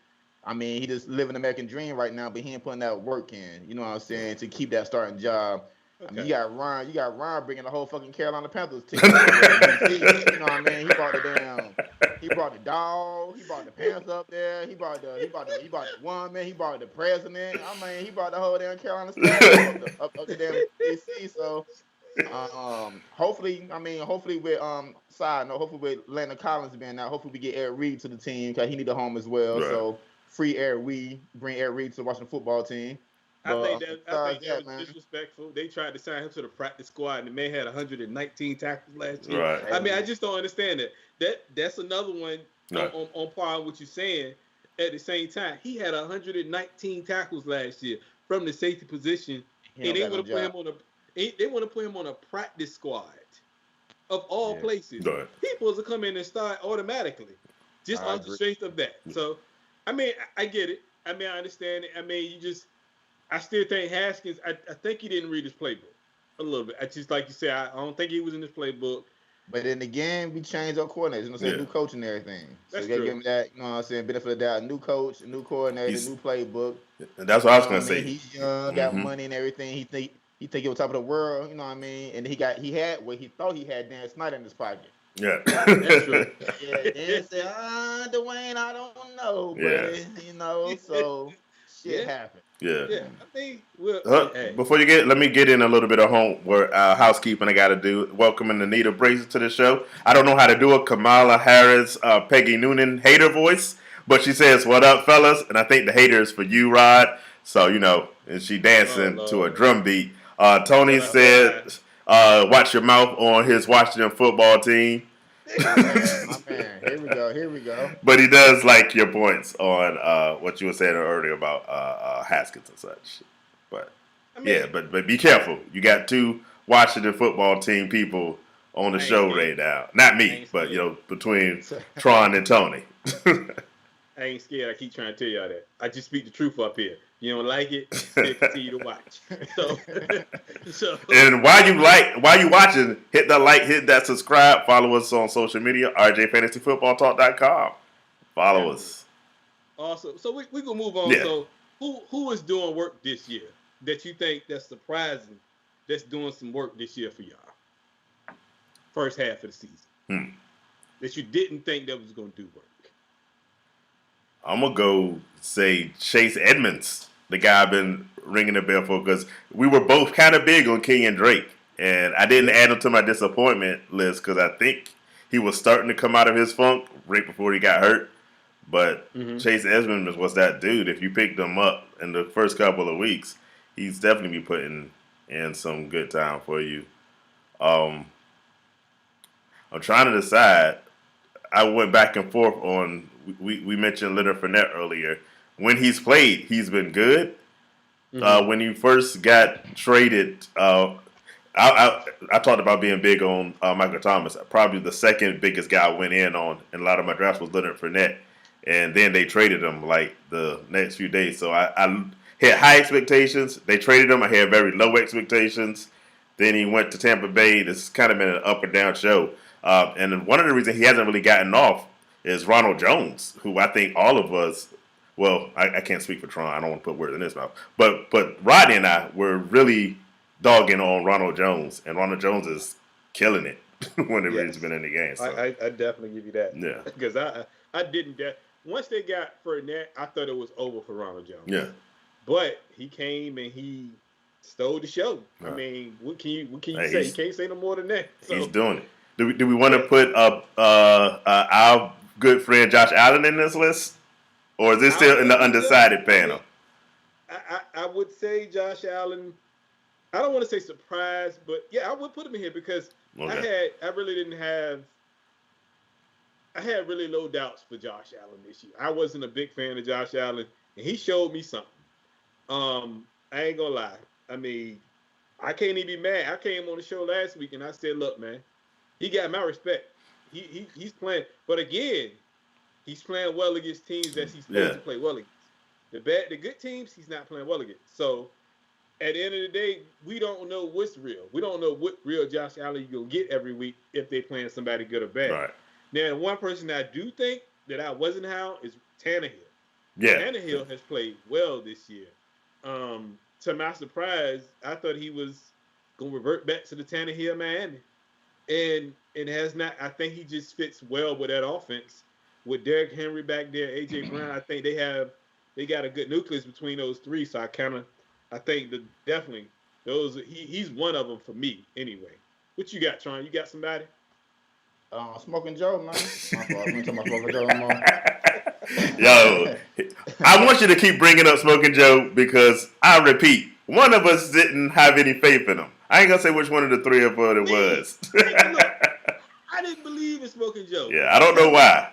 I mean, he just living the American dream right now, but he ain't putting that work in. You know what I'm saying? To keep that starting job. Okay. I mean, you got Ron bringing the whole fucking Carolina Panthers team. You know what I mean? He brought the dog. He brought the Panthers up there. He brought the woman. He brought the president. I mean, he brought the whole damn Carolina staff up to damn DC. So, hopefully with side note, hopefully with Landon Collins being out, hopefully we get Eric Reed to the team because he need a home as well. Right. So free Eric Reed, bring Eric Reed to the Washington football team. I think that was disrespectful. They tried to sign him to the practice squad, and the man had 119 tackles last year. Right. I mean, I just don't understand that. That's another one on par with what you're saying. At the same time, he had 119 tackles last year from the safety position, and they want to put him on a practice squad of all places. Right. People will come in and start automatically, just on the strength of that. So, I mean, I get it. I mean, I understand it. I mean, I still think Haskins, I think he didn't read his playbook a little bit. I just, like you said, I don't think he was in his playbook. But then again, we changed our coordinators, you know what I'm saying? New coach and everything. So we got to give him that, you know what I'm saying, benefit of that. New coach, new coordinator, new playbook. That's what I was going to say. He's young, got money and everything. he think he was top of the world. You know what I mean? And he had what he thought he had Dan Snyder in his pocket. Yeah. That's true. Yeah, then said, Dwayne, I don't know, buddy. You know, so shit happened. Yeah. Yeah. I think before you let me get in a little bit of housekeeping I got to do. Welcoming Anita Brazen to the show. I don't know how to do a Kamala Harris, Peggy Noonan hater voice, but she says, "What up, fellas?" And I think the hater is for you, Rod. So, and she dancing to a drum beat. Tony said, "Watch your mouth" on his Washington football team. My man. Here we go. But he does like your points on what you were saying earlier about Haskins and such. But but be careful. You got two Washington football team people on the show right now. Not me, but between Tron and Tony. I ain't scared. I keep trying to tell y'all that. I just speak the truth up here. You don't like it, still continue to watch. So and while you watching, hit that like, hit that subscribe, follow us on social media, rjfantasyfootballtalk.com. Follow us. Awesome. So we gonna move on. Yeah. So who is doing work this year that you think that's surprising, that's doing some work this year for y'all? First half of the season. That you didn't think that was gonna do work. I'm going to go say Chase Edmonds, the guy I've been ringing the bell for, because we were both kind of big on King and Drake. And I didn't add him to my disappointment list because I think he was starting to come out of his funk right before he got hurt. But Chase Edmonds was that dude. If you picked him up in the first couple of weeks, he's definitely be putting in some good time for you. I'm trying to decide. I went back and forth on. We mentioned Leonard Fournette earlier. When he's played, he's been good. When he first got traded, I talked about being big on Michael Thomas. Probably the second biggest guy I went in on in a lot of my drafts was Leonard Fournette. And then they traded him like the next few days. So I had high expectations. They traded him. I had very low expectations. Then he went to Tampa Bay. This has kind of been an up and down show. And one of the reasons he hasn't really gotten off is Ronald Jones, who I think all of us, well, I can't speak for Tron. I don't want to put words in his mouth. But Rodney and I were really dogging on Ronald Jones. And Ronald Jones is killing it whenever he's been in the game. So. I definitely give you that. Yeah. Because I didn't get – once they got Fournette, I thought it was over for Ronald Jones. Yeah. But he came and he stole the show. Right. I mean, what can you say? You can't say no more than that. So. He's doing it. Do we want to put our good friend Josh Allen in this list? Or is this still in the undecided panel? I would say Josh Allen. I don't want to say surprised, but yeah, I would put him in here because I had really low doubts for Josh Allen this year. I wasn't a big fan of Josh Allen, and he showed me something. I ain't gonna lie. I mean, I can't even be mad. I came on the show last week and I said, look, man, he got my respect. He's playing, but again, he's playing well against teams that he's supposed to play well against. The good teams, he's not playing well against. So at the end of the day, we don't know what's real. We don't know what real Josh Allen you're gonna get every week if they're playing somebody good or bad. Right. Now, one person I do think that I wasn't how is Tannehill. Yeah. Tannehill has played well this year. To my surprise, I thought he was going to revert back to the Tannehill Miami. And it has not. I think he just fits well with that offense. With Derrick Henry back there, A.J. Brown, I think they got a good nucleus between those three. So I think that definitely he's one of them for me anyway. What you got, Tron? You got somebody? Smoking Joe, man. My fault. I'm talking about Smoking Joe no more. Yo, I want you to keep bringing up Smoking Joe because I repeat, one of us didn't have any faith in him. I ain't gonna say which one of the three of us it was. Look, I didn't believe in Smoking Joe. Yeah, I don't know why.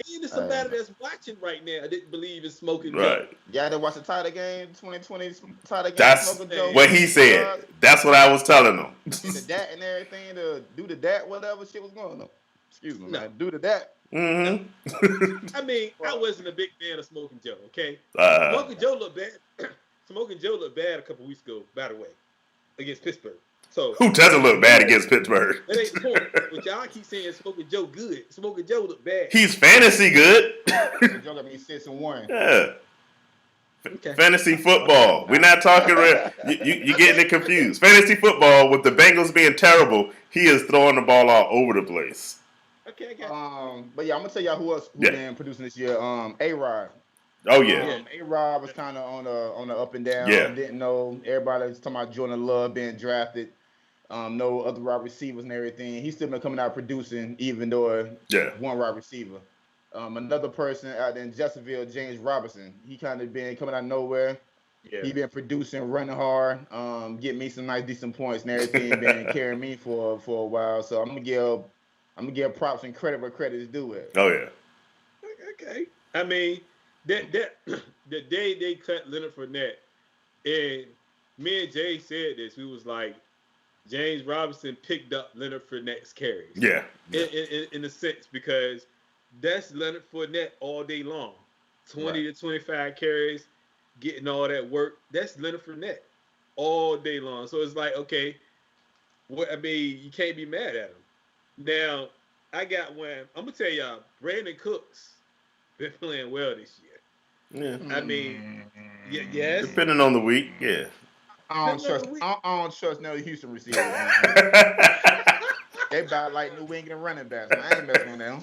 Even somebody that's watching right now didn't believe in Smoking Joe. Y'all didn't watch the Title game, 2020 Title game. That's what he said. That's what I was telling him. The dat and everything to do the dat, whatever shit was going on. Excuse me, man. Do the dat. Mm-hmm. I mean, I wasn't a big fan of Smoking Joe. Okay, Smoking Joe looked bad. Smoking Joe looked bad a couple weeks ago, by the way, against Pittsburgh. So who doesn't look bad against Pittsburgh? That ain't the point. But y'all keep saying Smoking Joe good. Smoking Joe look bad. He's fantasy good. Joe got me 6-1. Yeah. Okay. Fantasy football. We're not talking. You getting it confused. Fantasy football with the Bengals being terrible. He is throwing the ball all over the place. Okay, I got you. But yeah, I'm gonna tell y'all who Yeah. been producing this year. A-Rod. Oh yeah. A-Rod was kind of on the up and down. Yeah. Didn't know everybody was talking about Jordan Love being drafted. No other wide receivers and everything. He's still been coming out producing, even though one wide receiver. Another person out there in Jacksonville, James Robinson. He kind of been coming out of nowhere. Yeah. He been producing, running hard, getting me some nice, decent points and everything. Been carrying me for a while. So I'm gonna give props and credit where credit is due. Oh yeah. Okay. I mean, that the day they cut Leonard Fournette, and me and Jay said this, we was like, James Robinson picked up Leonard Fournette's carries. Yeah. In a sense, because that's Leonard Fournette all day long. 20 to 25 carries, getting all that work. That's Leonard Fournette all day long. So it's like, okay, you can't be mad at him. Now, I got one. I'm gonna tell y'all, Brandon Cooks been playing well this year. Yeah. I mean, yes. Depending on the week, yeah. I don't trust no Houston receivers. They about like New England running backs. Man. I ain't messing with them.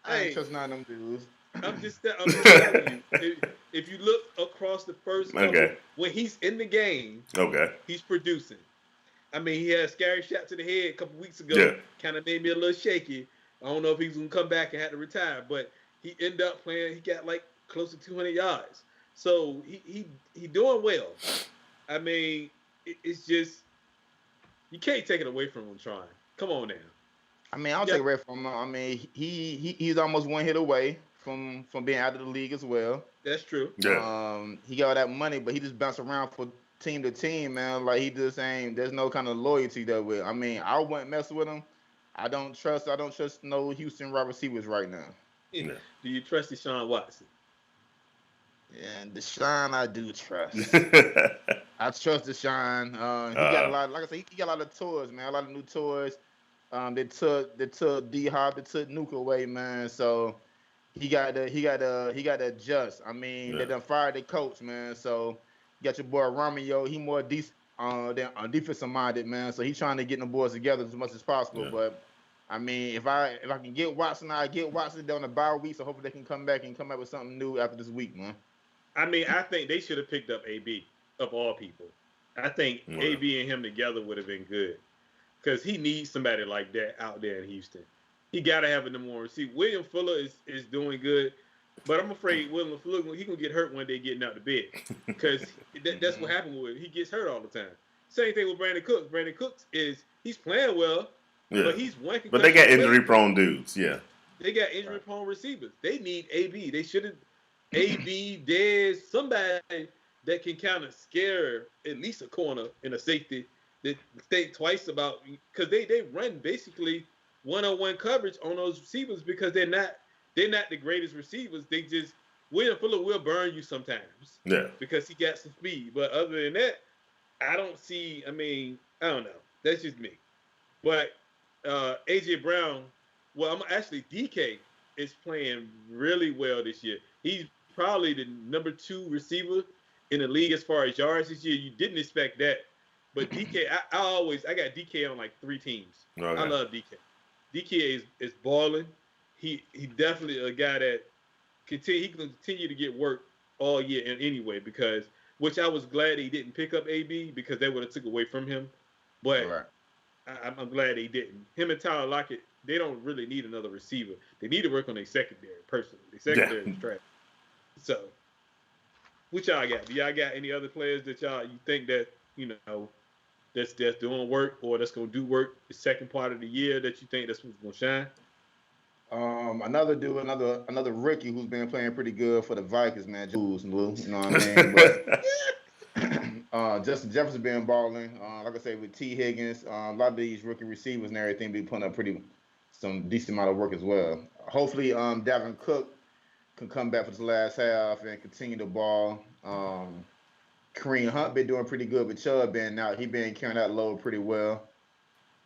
I ain't trust none of them dudes. I'm just telling you. If you look across the first couple, when he's in the game, he's producing. I mean, he had a scary shot to the head a couple weeks ago. Yeah. Kind of made me a little shaky. I don't know if he's going to come back and have to retire, but he ended up playing. He got like close to 200 yards. So he doing well. I mean, it's just, you can't take it away from him trying. Come on now. I mean, I'll take it away from him. I mean, he's almost one hit away from being out of the league as well. That's true. Yeah. He got all that money, but he just bounced around for team to team, man. Like he just ain't. There's no kind of loyalty there with. I mean, I wouldn't mess with him. I don't trust no Houston wide receivers right now. Yeah. Do you trust Deshaun Watson? Yeah, Deshaun, I do trust. I trust Deshaun. He got a lot. Like I said, he got a lot of toys, man. A lot of new toys. They took D-Hop, they took Nuke away, man. So he got to adjust. I mean, they done fired their coach, man. So you got your boy Romeo. He more defensive minded, man. So he's trying to get the boys together as much as possible. Yeah. But I mean, if I can get Watson, I get Watson down the bye week. So hopefully they can come back with something new after this week, man. I mean, I think they should have picked up AB of all people. I think AB and him together would have been good. Because he needs somebody like that out there in Houston. He got to have a number one receiver. William Fuller is doing good, but I'm afraid William Fuller, he going to get hurt one day getting out the bed. Because that's what happened with him. He gets hurt all the time. Same thing with Brandon Cooks. Brandon Cooks he's playing well, but he's one concussion. But they got injury-prone dudes, yeah. They got injury-prone receivers. They need AB. They should have AB, Dez, somebody that can kind of scare at least a corner and a safety. They think twice about, because they run basically one-on-one coverage on those receivers because they're not the greatest receivers. They just, William Fuller will burn you sometimes. Yeah. Because he got some speed. But other than that, I don't see, I don't know. That's just me. But A.J. Brown, DK is playing really well this year. He's probably the number 2 receiver in the league as far as yards this year. You didn't expect that. But DK, I got DK on like 3 teams. Okay. I love DK. DK is balling. He definitely a guy that he can continue to get work all year and anyway, because which I was glad he didn't pick up AB because they would have took away from him. But I'm glad they didn't. Him and Tyler Lockett, they don't really need another receiver. They need to work on their secondary personally. Their secondary is trash. So, what y'all got? Do y'all got any other players that you think that that's doing work or that's gonna do work the second part of the year that you think that's what's gonna shine? Another rookie who's been playing pretty good for the Vikings, man. You know what I mean? But Justin Jefferson been balling. Like I said, with T. Higgins, a lot of these rookie receivers and everything be putting up some decent amount of work as well. Hopefully, Dalvin Cook can come back for this last half and continue the ball. Kareem Hunt been doing pretty good, but Chubb been out. He been carrying that load pretty well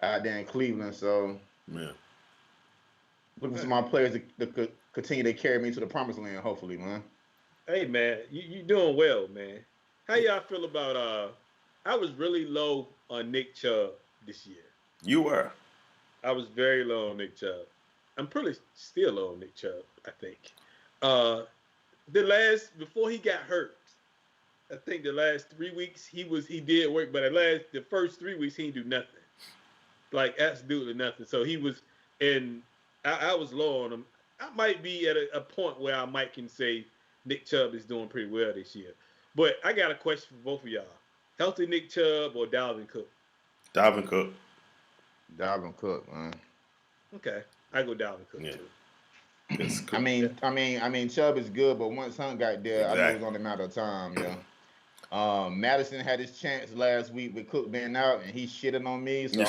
out there in Cleveland. So, looking for my players to continue to carry me to the promised land, hopefully, man. Hey man, you doing well, man. How y'all feel about I was really low on Nick Chubb this year. You were. I was very low on Nick Chubb. I'm pretty still low on Nick Chubb, I think. Uh the last before he got hurt, I think the last 3 weeks he did work, but the first 3 weeks he didn't do nothing. Like absolutely nothing. So he was in I was low on him. I might be at a point where I might can say Nick Chubb is doing pretty well this year. But I got a question for both of y'all. Healthy Nick Chubb or Dalvin Cook? Dalvin Cook. Dalvin Cook, man. Okay. I go Dalvin Cook too. Cool. I mean, Chubb is good, but once Hunt got there, I know it was only a matter of time. Yeah. Madison had his chance last week with Cook being out, and he shitted on me. So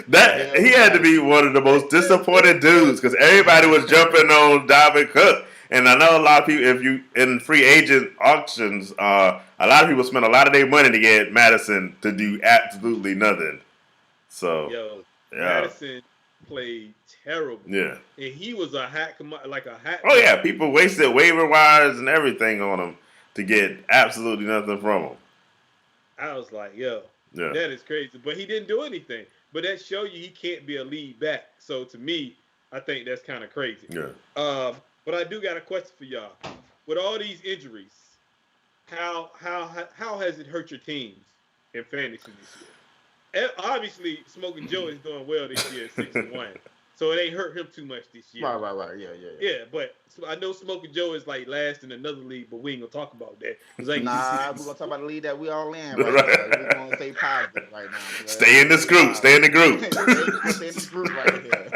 that he had to be one of the most disappointed dudes because everybody was jumping on Dalvin Cook, and I know a lot of people. If you in free agent auctions, a lot of people spend a lot of their money to get Madison to do absolutely nothing. So, Madison played terrible. Yeah, and he was a hat. Oh yeah, people wasted waiver wires and everything on him to get absolutely nothing from him. I was like, that is crazy. But he didn't do anything. But that shows you he can't be a lead back. So to me, I think that's kind of crazy. Yeah. But I do got a question for y'all. With all these injuries, how has it hurt your teams in fantasy this year? Obviously, Smoking Joe is doing well this year, 6-1. So it ain't hurt him too much this year. Right. Yeah, but I know Smoking Joe is like last in another league, but we ain't gonna talk about that. We're gonna talk about the league that we all in right now. We're gonna stay positive right now. Stay in this group. Stay in the group. Stay in this group right here.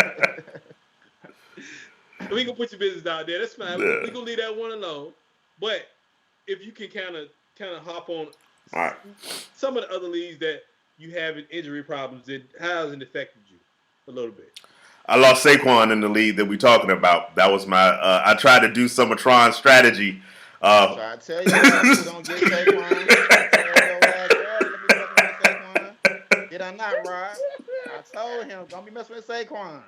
We can put your business out there. That's fine. Yeah. We gonna leave that one alone. But if you can kind of hop on some of the other leagues that you have in injury problems, how has it affected you a little bit? I lost Saquon in the league that we're talking about. That was my. I tried to do some of Tron's strategy. I tell you, don't get Saquon. Did I not, Rod? I told him, don't be messing with Saquon.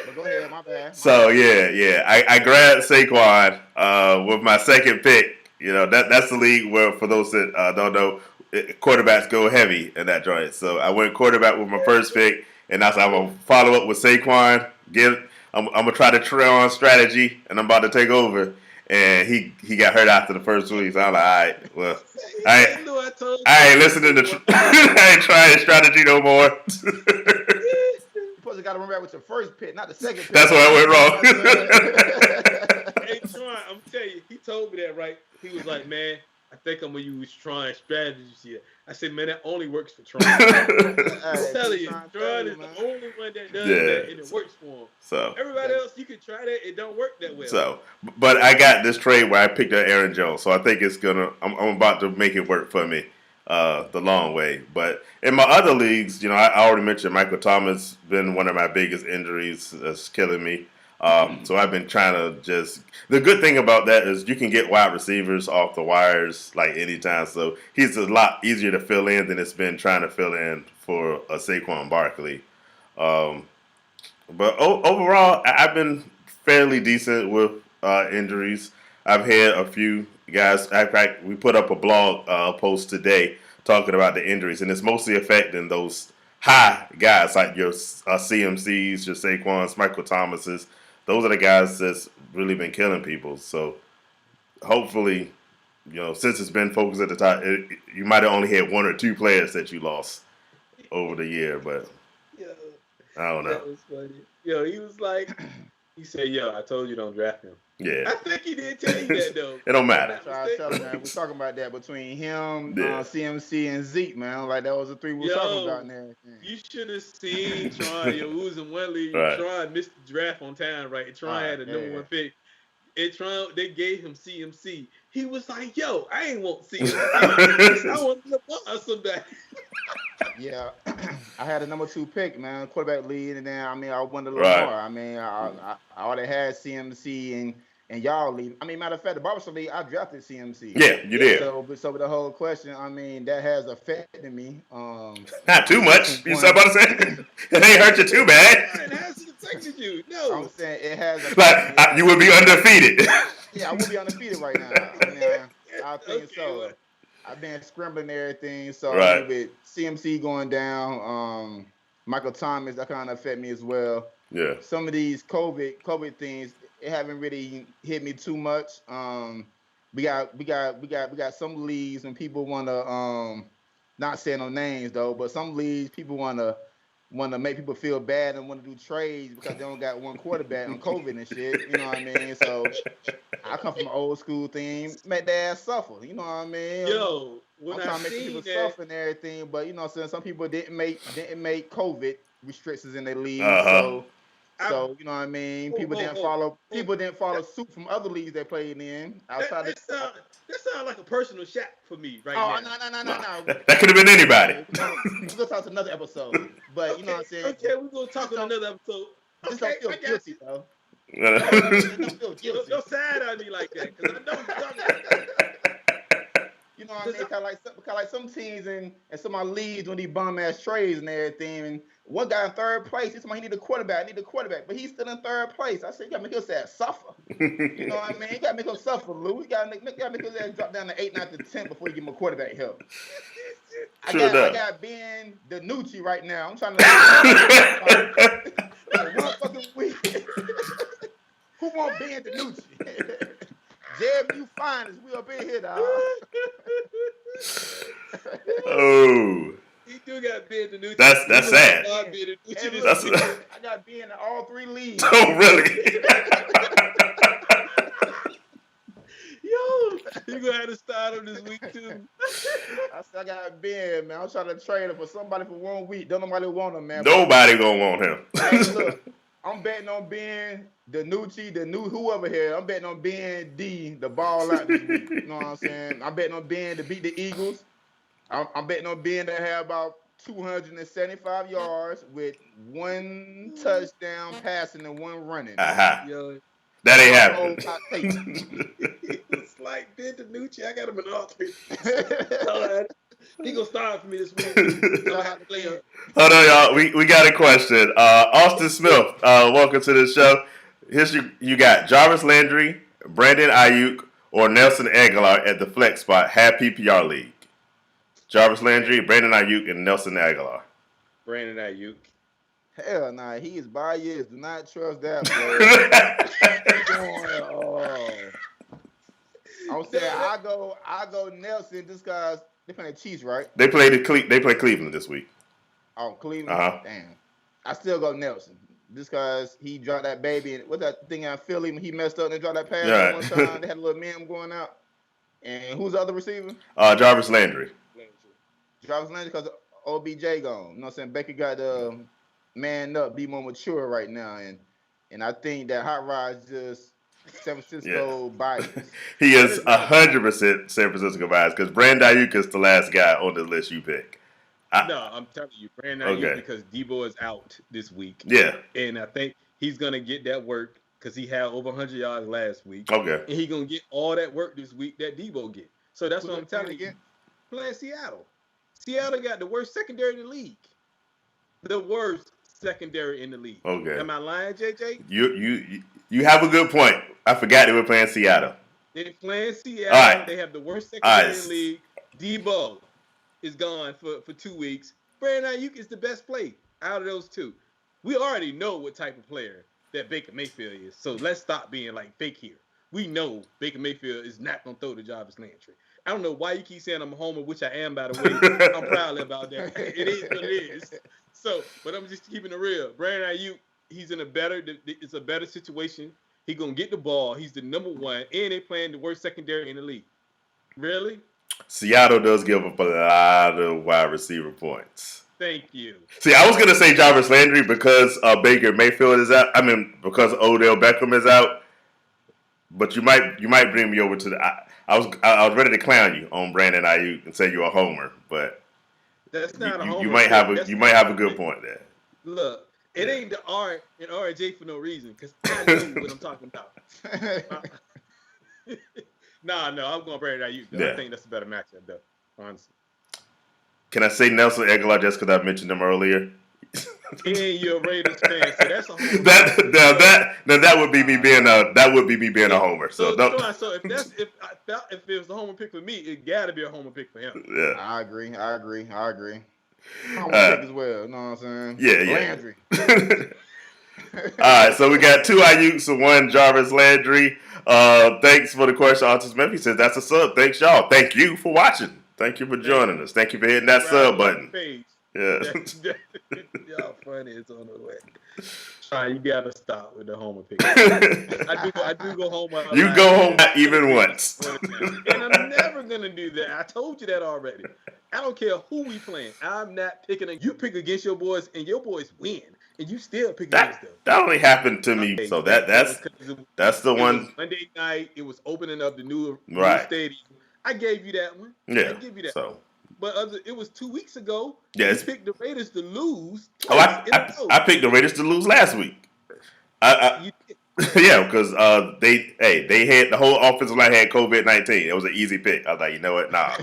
But go ahead, my bad. So yeah. I grabbed Saquon with my second pick. You know that's the league where, for those that don't know, quarterbacks go heavy in that joint. So I went quarterback with my first pick. And that's how I'm going to follow up with Saquon. I'm going to try the Tron strategy, and I'm about to take over. And he got hurt after the first week. So I'm like, all right, well, I ain't listening to I ain't trying strategy no more. You supposed to got to remember that with your first pick, not the second pick. That's where I went wrong. Hey, Tron, I'm telling you, he told me that, right? He was like, man, I think I'm going to use Tron strategies here. I said, man, that only works for Tron. I'm telling you, Tron is the only one that does that, and it works for him. So everybody else, you can try that, it don't work that well. So, but I got this trade where I picked up Aaron Jones, so I think it's I'm about to make it work for me the long way. But in my other leagues, I already mentioned Michael Thomas been one of my biggest injuries that's killing me. So I've been trying to the good thing about that is you can get wide receivers off the wires like anytime. So he's a lot easier to fill in than it's been trying to fill in for a Saquon Barkley. But overall, I've been fairly decent with injuries. I've had a few guys. In fact, we put up a blog post today talking about the injuries, and it's mostly affecting those high guys like your CMCs, your Saquons, Michael Thomases. Those are the guys that's really been killing people. So hopefully, since it's been focused at the top, you might have only had one or two players that you lost over the year, but I don't know. That was funny. He was like, he said, I told you don't draft him. Yeah. I think he did tell you that, though. It don't matter. I tell you, man, we're talking about that between him, CMC, and Zeke, man. Like, that was the three we were talking about and everything. You should have seen Tron. Who's in one league. Right. Tron missed the draft on time, right? Tron had a number one pick. And Tron, they gave him CMC. He was like, I ain't want CMC. I want to buy somebody. Yeah, I had a number 2 pick, man, quarterback lead, and then I wanted a little more. I already had CMC and y'all lead. Matter of fact, the Barbershop League, I drafted CMC. Yeah, you did. So with the whole question, that has affected me. Not too much. You said about to say it ain't hurt you too bad. It hasn't affected you. No, I'm saying it has. Like you would be undefeated. Yeah, I will be undefeated right now. I mean, I think so. Well, I've been scrambling and everything. So I Right. mean, with CMC going down, Michael Thomas, that kind of affect me as well. Yeah. Some of these COVID things, it haven't really hit me too much. We got some leagues and people want to not say no names though, but some leagues people want to make people feel bad and want to do trades because they don't got one quarterback on COVID and shit. You know what I mean? So I come from an old school thing, make their ass suffer. You know what I mean? yo, when I'm I trying to make some seen people that, suffer and everything, but you know, saying some people didn't make COVID restrictions in their leagues, Uh-huh. I so you know what I mean. oh, People oh, didn't oh, follow oh, people didn't follow that, suit from other leagues they played in that outside the. that sound that sound like a personal shot for me right Oh now. no! That could have been anybody. Yeah, we're gonna talk to another episode, but you know Okay, what I'm saying. okay, we're gonna talk Just on don't another episode. just Okay, don't feel I got guilty you. though. Yeah. Don't feel guilty. Don't side on me like that, cause I know what you're talking about. You know what I 'Cause mean? Cause like some teams and some of my leads when these bum ass trades and everything. And one guy in third place, he's somebody he need a quarterback, but he's still in third place. I said, you gotta make his ass suffer. You know what I mean? You gotta make him suffer, Lou. You gotta make his ass drop down to 8, 9 to 10 before you give him a quarterback help. I True got I enough. got Ben DiNucci right now. I'm trying to in one fucking week. Who want Ben DiNucci? Jeremy, you fine as we up in here, dog. Oh, He do got Ben DiNucci. that's We gonna sad. start Ben DiNucci Hey, this look, That's week. I got Ben in all 3 leagues. oh really? Yo, you gonna have to start him this week too. I said I got Ben, man. I'm trying to trade him for somebody for 1 week. Don't nobody want him, man. Nobody gonna want him. Hey, look, I'm betting on Ben DiNucci, the new whoever here. I'm betting on Ben D, the ball out this week. You know what I'm saying? I'm betting on Ben to beat the Eagles. I'm betting on Ben to have about 275 yards with 1 touchdown passing and 1 running. Aha. Yo, That ain't Old happening. hot take. it's like Ben DiNucci. I got him in all 3. He gonna start for me this week. I'm gonna have to play him. Hold on, y'all. We got a question. Austin Smith, welcome to the show. Here's you got Jarvis Landry, Brandon Ayuk, or Nelson Aguilar at the flex spot. Half PPR league. Jarvis Landry, Brandon Ayuk, and Nelson Aguilar. Brandon Ayuk. Hell nah, he is biased. Do not trust that player. I'm saying I go Nelson just cause they playing the Chiefs, right? They play Cleveland this week. Oh, Cleveland. Uh-huh. Damn. I still go Nelson. Just cause he dropped that baby and what's that thing in Philly when he messed up and dropped that pass Right. one time. They had a little meme going out. And who's the other receiver? Jarvis Landry. Jarvis Landry because OBJ gone. You know what I'm saying? Baker got the man up, be more mature right now. And I think that Hot Rod's just San Francisco bias. He is 100% San Francisco bias because Brandon Ayuk is the last guy on the list you pick. No, I'm telling you, Brandon Ayuk Okay. because Debo is out this week. Yeah. And I think he's gonna get that work because he had over 100 yards last week. Okay. And he's gonna get all that work this week that Debo get. So that's what I'm telling you. Playing Seattle. Seattle got the worst secondary in the league. The worst secondary in the league. Okay. Am I lying, JJ? You have a good point. I forgot they were playing Seattle. They're playing Seattle. All right. They have the worst secondary in right. the league. Debo is gone for 2 weeks. Brandon Ayuk is the best play out of those two. We already know what type of player that Baker Mayfield is. So let's stop being like fake here. We know Baker Mayfield is not going to throw to Jarvis Landry. I don't know why you keep saying I'm a homer, which I am, by the way. I'm proud about that. It is what it is. So, but I'm just keeping it real. Brandon Ayuk, he's in it's a better situation. He's going to get the ball. He's the number 1, and they're playing the worst secondary in the league. Really? Seattle does give up a lot of wide receiver points. Thank you. See, I was going to say Jarvis Landry because Baker Mayfield is out. I mean, because Odell Beckham is out. But you might bring me over to the. I was ready to clown you on Brandon Ayuk and say you're a homer, but that's not a homer. You might have a good point there. Look, it ain't the R and RJ for no reason because I know what I'm talking about. No, I'm going Brandon Ayuk. Though. Yeah. I think that's a better matchup, though. Honestly. Can I say Nelson Aguilar just because I mentioned him earlier? And you're a Raiders fan, so that's a whole that would be me being a homer. So don't. So if it was a homer pick for me, it got to be a homer pick for him. Yeah, I agree. Homer pick as well. You know what I'm saying? Yeah. Landry. All right, so we got 2 Ayuks and 1 Jarvis Landry. Thanks for the question, Artis Smith. He says that's a sub. Thanks, y'all. Thank you for watching. Thank you for joining us. Thank you for hitting that sub button. Yeah. Y'all funny as on the way. Try, you gotta stop with the homer pick. I do go home. You go home even once. And I'm never gonna do that. I told you that already. I don't care who we playing. I'm not picking. You pick against your boys, and your boys win, and you still pick against them. That only happened to me. So that's the one. It was Monday night. It was opening up the new stadium. I gave you that one. Yeah. I give you that one. But it was 2 weeks ago. Yeah, you picked the Raiders to lose. I picked the Raiders to lose last week. Yeah, because they had the whole offensive line had COVID-19. It was an easy pick. I was like, you know what? Nah.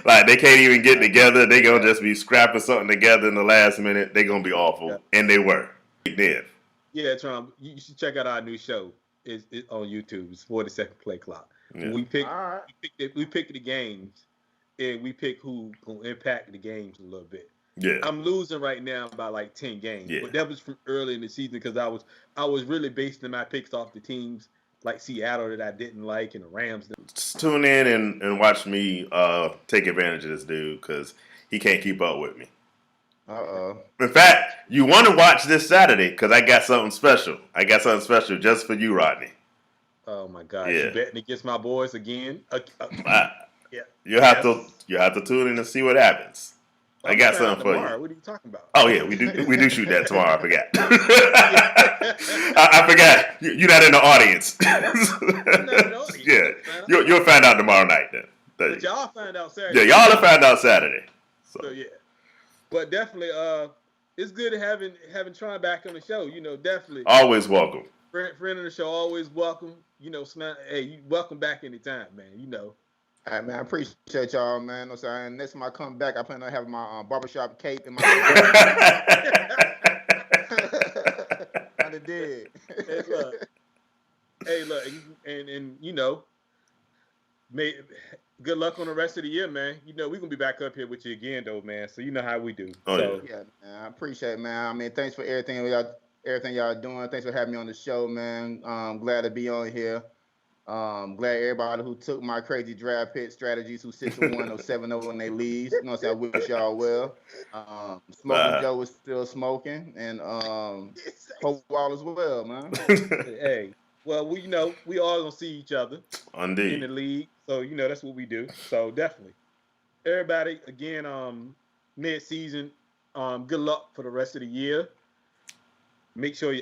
Like they can't even get together. They gonna just be scrapping something together in the last minute. They gonna be awful, and they were. Then. Yeah, Tron. You should check out our new show. It's on YouTube. It's 40-second play clock. Yeah. We picked the games. And we pick who will impact the games a little bit. Yeah, I'm losing right now by like 10 games. Yeah. But that was from early in the season because I was really basing my picks off the teams like Seattle that I didn't like and the Rams. Just tune in and watch me take advantage of this dude because he can't keep up with me. In fact, you want to watch this Saturday because I got something special. I got something special just for you, Rodney. Oh my God! Yeah. You betting against my boys again? Yeah. You have to tune in and see what happens. I got something for you. What are you talking about? Oh yeah, we do shoot that tomorrow. I forgot. I forgot. You're not in the audience. I'm not in the audience. Yeah, you'll find out tomorrow night then. But y'all find out Saturday. Yeah, y'all will find out Saturday. So yeah, but definitely, it's good having Tron back on the show. You know, definitely. Always welcome. Friend of the show, always welcome. You know, hey, you welcome back anytime, man. You know. All right, man, I appreciate y'all, man. I'm saying next time I come back, I plan on having my barbershop cape in my. I did. Hey, look, and you know, good luck on the rest of the year, man. You know, we're gonna be back up here with you again, though, man. So you know how we do. Oh, so, yeah, man, I appreciate it, man. I mean, thanks for everything y'all doing. Thanks for having me on the show, man. Glad to be on here. Glad everybody who took my crazy draft pick strategies, who 6-1 or 7-0 in their leads. You know what I'm saying? I wish y'all well. Smoking Joe is still smoking, and hope all is well, man. Hey, well, we all gonna see each other in the league, so you know that's what we do. So definitely, everybody, again, mid-season, good luck for the rest of the year. Make sure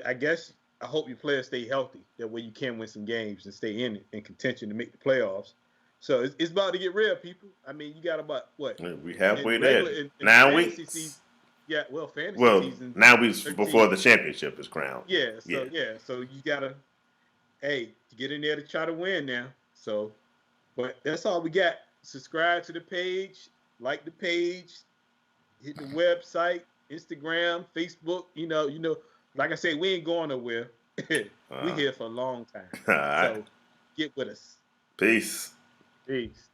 I hope your players stay healthy. That way you can win some games and stay in contention to make the playoffs. So it's about to get real, people. I mean, you got about what? We halfway there. 9 weeks. Fantasy season. 9 weeks before the championship is crowned. So you gotta, get in there to try to win now. So, but that's all we got. Subscribe to the page, like the page, hit the website, Instagram, Facebook. You know. Like I said, we ain't going nowhere. We here for a long time. All right. So get with us. Peace. Peace.